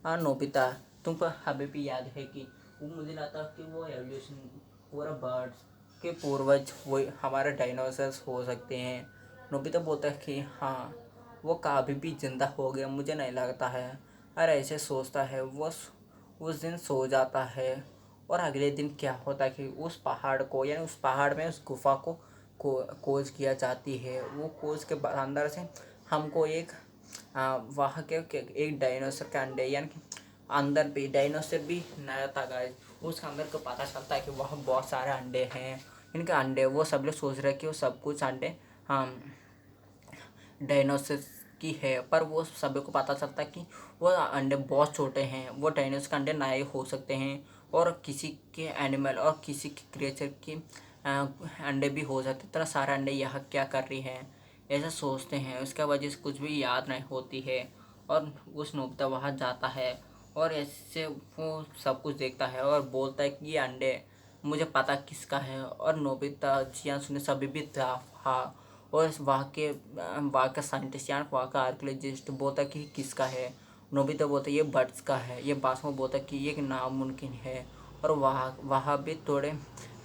हाँ नोबिता, तुमको अभी भी याद है कि वो मुझे लगता कि वो एवोल्यूशन पूरा बर्ड्स के पूर्वज वो हमारे डायनासोर्स हो सकते हैं। नोबिता बोलता है कि हाँ वो कभी भी जिंदा हो गया मुझे नहीं लगता है। और ऐसे सोचता है वो उस दिन सो जाता है। और अगले दिन क्या होता है कि उस पहाड़ को यानी उस पहाड़ में उस गुफा को खोज किया जाती है। वो खोज के अंदर से हमको एक वहाँ के एक डायनासोर के अंडे यानी कि अंदर भी डायनासोर भी नया था गाइस, उसके अंदर को पता चलता है कि वहाँ बहुत सारे अंडे हैं। इनके अंडे वो सब लोग सोच रहे हैं कि वो सब कुछ अंडे डायनासोर की है, पर वो सभी को पता चलता है कि वो अंडे बहुत छोटे हैं, वो डायनासोर के अंडे नए हो सकते हैं। और किसी के एनिमल और किसी के क्रिएचर के अंडे भी हो सकते, इतना सारे अंडे यहाँ क्या कर रही है, ऐसा सोचते हैं। उसके वजह से कुछ भी याद नहीं होती है। और उस नोबिता वहाँ जाता है और ऐसे वो सब कुछ देखता है और बोलता है कि ये अंडे मुझे पता किसका है। और नोबिता चियान सभी भी था और वहाँ का साइंटिस्ट यानी वहाँ का आर्कियोलॉजिस्ट बोलता कि किसका है। नोबिता बोलता ये बर्ड्स का है। ये बासमो बोलता कि ये नामुमकिन है। और वहाँ वहाँ भी थोड़े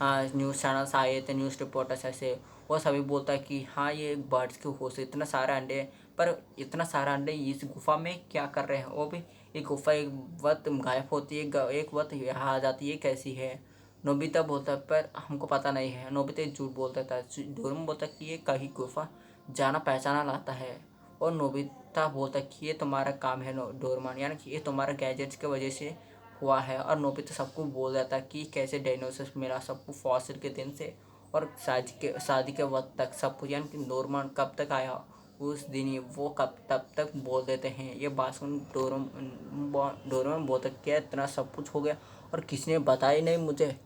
न्यूज़ चैनल्स आए थे, न्यूज़ रिपोर्टर्स ऐसे, वो सभी बोलता है कि हाँ ये बर्ड्स के घोंसले इतना सारे अंडे, पर इतना सारा अंडे इस गुफा में क्या कर रहे हैं। वो भी एक गुफा एक वक्त गायब होती है, एक वक्त यहाँ आ जाती है, कैसी है। नोबिता बोलता है पर हमको पता नहीं है। नोबिता झूठ बोलता था। डोरेमोन बोलता कि ये कहीं गुफा जाना पहचाना लाता है। और नोबिता बोलता कि ये तुम्हारा काम है डोरेमोन, यानी कि ये तुम्हारा गैजेट्स की वजह से हुआ है। और नोबिता सबको बोल देता कि कैसे डायनोसर मिला सबको फॉसिल के दिन से, और शादी के वक्त तक सब कुछ, यानी कि डोरेमोन कब तक आया उस दिन ही वो कब तब तक बोल देते हैं। ये बात सुन डोरेमोन बोलता क्या इतना सब कुछ हो गया और किसी ने बताया नहीं मुझे।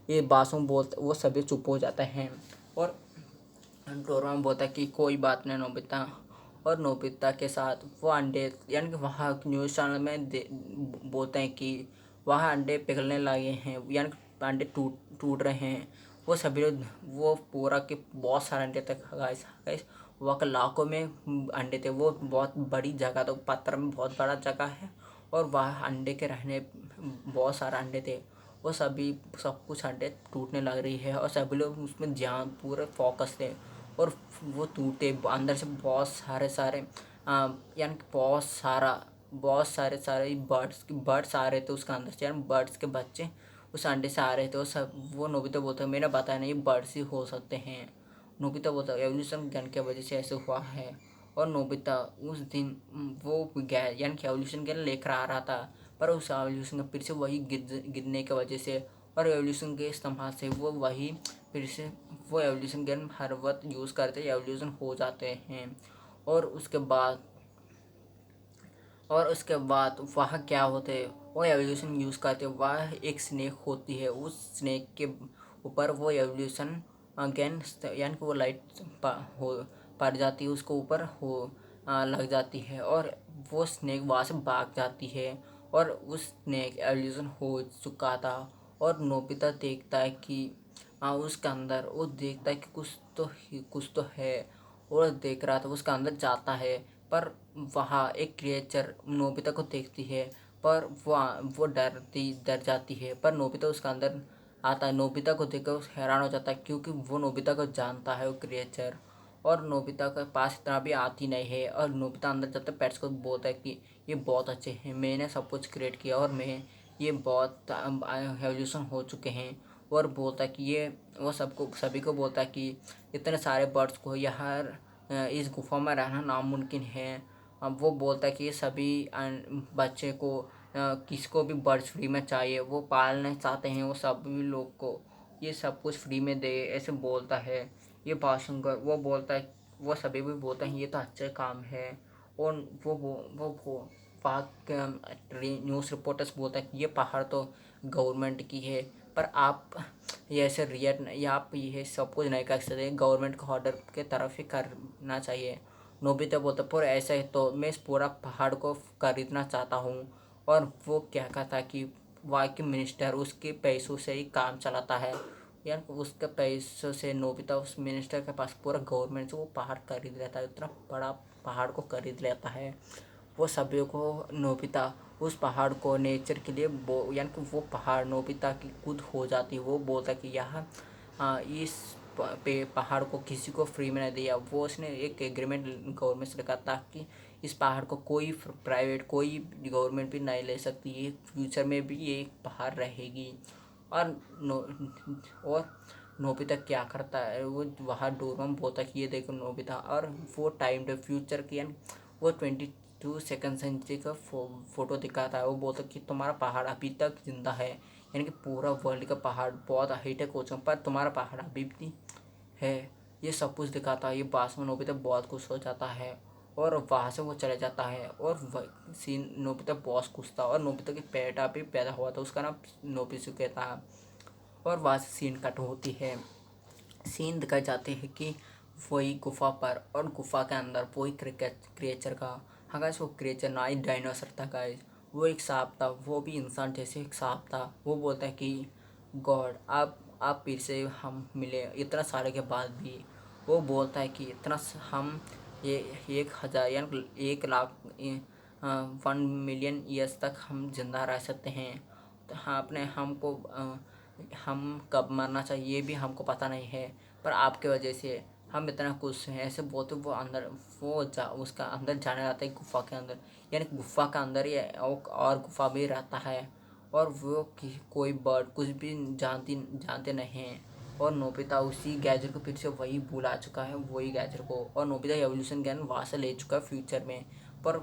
ये बात सुन बोलते वो सभी चुप हो जाते हैं। और डोरेमोन बोलता कि कोई बात नहीं नोबिता। और नोबिता के साथ वो अंडे, यानी कि वहाँ न्यूज़ चैनल में बोलते हैं कि वहाँ अंडे पिघलने लगे हैं, यानी कि अंडे टूट टूट रहे हैं। वो सभी लोग वो पूरा के बहुत सारे अंडे थे गाइस। वहाँ के लाखों में अंडे थे। वो बहुत बड़ी जगह, तो पत्थर में बहुत बड़ा जगह है, और वहाँ अंडे के रहने बहुत सारे अंडे थे। वो सभी सब कुछ अंडे टूटने लग रही है, और सभी लोग उसमें ध्यान पूरे फोकस थे। और वो टूटे अंदर से बहुत सारे यानी कि बहुत सारे बर्ड्स आ रहे थे उसके अंदर से, यानी बर्ड्स के बच्चे उस अंडे से आ रहे थे। और सब वो नोबिता बोलते हैं मैंने बताया नहीं, ये बर्ड्स ही हो सकते हैं। नोबिता बोलता है एवोल्यूशन ज्ञान की वजह से ऐसे हुआ है। और नोबिता उस दिन वो गया, यानी कि एवोल्यूशन ज्ञान लेकर आ रहा था, पर उस एवोल्यूशन का फिर से वही गिरने की वजह से और एवोल्यूशन के इस्तेमाल से वो वही फिर से वो एवोल्यूशन ज्ञान हर वक्त यूज़ करते एवोल्यूशन हो जाते हैं। और उसके बाद वह क्या होते हैं, वो एवोल्यूशन यूज़ करते, वह एक स्नेक होती है, उस स्नेक के ऊपर वो एवोल्यूशन अगेन, यानी कि वो लाइट हो पड़ जाती है, उसको ऊपर लग जाती है, और वो स्नेक वहाँ से भाग जाती है। और उस स्नेक एवोल्यूशन हो चुका था। और नोबिता देखता है कि उसके अंदर वो देखता है कि कुछ तो है, और देख रहा था उसके अंदर जाता है। पर वहाँ एक क्रिएचर नोबिता को देखती है, पर वो डर जाती है। पर नोबिता उसके अंदर आता है, नोबिता को देखकर वो हैरान हो जाता है, क्योंकि वो नोबिता को जानता है वो क्रिएचर। और नोबिता के पास इतना भी आती नहीं है। और नोबिता अंदर जाता है, पेट्स को बोलता है कि ये बहुत अच्छे हैं, मैंने सब कुछ क्रिएट किया, और मैं ये बहुत एवोल्यूशन हो चुके हैं। और बोलता है कि ये वो सभी को बोलता है कि इतने सारे बर्ड्स को यहाँ इस गुफा में रहना नामुमकिन है। अब वो बोलता है कि ये सभी बच्चे को किसको भी बर्ड्स फ्री में चाहिए, वो पालना चाहते हैं, वो सभी लोग को ये सब कुछ फ्री में दे, ऐसे बोलता है। ये बात सुनकर वो बोलता है, वो सभी भी बोलते हैं ये तो अच्छा काम है। और वो न्यूज़ रिपोर्टर्स बोलता है कि ये पहाड़ तो गवर्नमेंट की है, पर आप ये ऐसे रिएक्ट या आप ये सब कुछ नहीं कर सकते, गवर्नमेंट को ऑर्डर के तरफ ही करना चाहिए। नोबिता बोलता पर ऐसा है तो मैं इस पूरा पहाड़ को खरीदना चाहता हूँ। और वो क्या कहता कि वहाँ के मिनिस्टर उसके पैसों से ही काम चलाता है, यार उसके पैसों से नोबिता उस मिनिस्टर के पास पूरा गवर्नमेंट से वो पहाड़ खरीद लेता है, इतना बड़ा पहाड़ को खरीद लेता है। वो सभी को नोबिता उस पहाड़ को नेचर के लिए यानी कि वो पहाड़ नोबिता की खुद हो जाती है। वो बोलता कि यहाँ इस पहाड़ को किसी को फ्री में नहीं दिया। वो उसने एक एग्रीमेंट गवर्नमेंट से रखा ताकि इस पहाड़ को कोई प्राइवेट कोई गवर्नमेंट भी नहीं ले सकती, ये फ्यूचर में भी ये पहाड़ रहेगी। और और नोबिता क्या करता है, वो वहाँ डोरेमोन बोलता है कि ये देखो नोबिता, और वो टाइम द फ्यूचर की वो 22 सेंचुरी का फोटो दिखाता है। वो बोलता है कि तुम्हारा पहाड़ अभी तक जिंदा है, यानी कि पूरा वर्ल्ड का पहाड़ बहुत हाईटेक हो चुका, पर तुम्हारा पहाड़ अभी भी है, ये सब कुछ दिखाता है। ये बात में नोबिता बहुत खुश हो जाता है, और वहाँ से वो चले जाता है। और सीन नोबिता बहुत खुश था, और नोबिता के बेटा भी पैदा हुआ था, उसका नाम नोबिसुके था। और वहाँ से सीन कट होती है, सीन दिखाए जाते हैं कि वही गुफा पर, और गुफा के अंदर वही क्रिएचर का, हाँ गाइस वो क्रिएचर ना ही डायनासोर था गाइस, वो एक सांप था, वो भी इंसान जैसे एक सांप था। वो बोलता है कि गॉड आप फिर से हम मिले इतना सारे के बाद भी। वो बोलता है कि हम ये 1,000 यानी 1 लाख 1 मिलियन ईयर्स तक हम जिंदा रह सकते हैं। हाँ अपने हमको हम कब मरना चाहिए ये भी हमको पता नहीं है, पर आपके वजह से हम इतना खुश हैं। ऐसे बोलते वो अंदर उसका अंदर जाने जाता है गुफा के अंदर, यानी गुफा के अंदर ही और गुफा भी रहता है, और वो कोई बर्ड कुछ भी जानते नहीं हैं। और नोबिता उसी गैजेट को फिर से वही भुला चुका है, वही गैजेट को, और नोबिता एवोल्यूशन ज्ञान वहाँ से ले चुका है फ्यूचर में। पर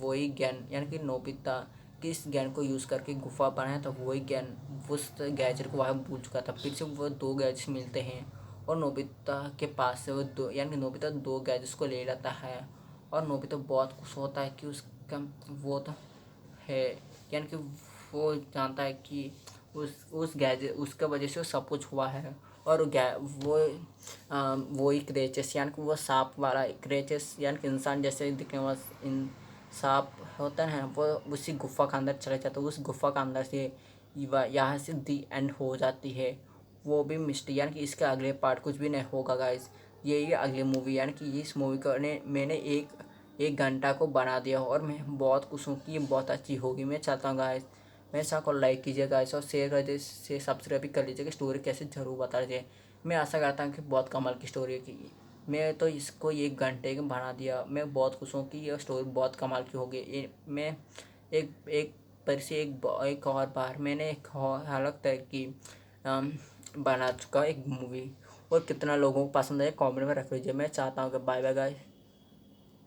वही ज्ञान यानी कि नोबिता किस ज्ञान को यूज़ करके गुफा बनाया था, वही ज्ञान उस गैजेट को वह भूल चुका था। फिर से वो दो गैजेट्स मिलते हैं और नोबिता के पास से वो दो, यानी कि नोबिता दो गैजेट्स को ले लेता है, और नोबिता बहुत खुश होता है कि उसका वो तो है, यानी कि वो जानता है कि उस गैजेट उसके वजह से सब कुछ हुआ है। और वो ही क्रेचेस, यानी कि वो सांप वाला क्रेचेस, यानी कि इंसान जैसे दिखने वाला इन सांप होता है, वो उसी गुफा के अंदर चले जाता है। उस गुफा के अंदर से यहाँ से दी एंड हो जाती है। वो भी मिस्ट्री, यानी कि इसके अगले पार्ट कुछ भी नहीं होगा गाइस। यही अगली मूवी, यानी कि इस मूवी को मैंने एक घंटा को बना दिया और मैं बहुत खुश हूँ कि ये बहुत अच्छी होगी। मैं चाहता हूँ गाइस मेरे साथ को लाइक कीजिए गाइस, और शेयर कर दीजिए, सब्सक्राइब भी कर लीजिए। स्टोरी कैसे ज़रूर बता दीजिए। मैं आशा करता हूँ कि बहुत कमाल की स्टोरी है कि मैं तो इसको एक घंटे में बना दिया। मैं बहुत खुश हूँ कि यह स्टोरी बहुत कमाल की होगी। मैं एक एक पर से एक और बार मैंने एक अलग तरह की बना चुका एक मूवी, और कितना लोगों को पसंद है कमेंट में रख लीजिए। मैं चाहता हूँ कि बाय बाय गाइस।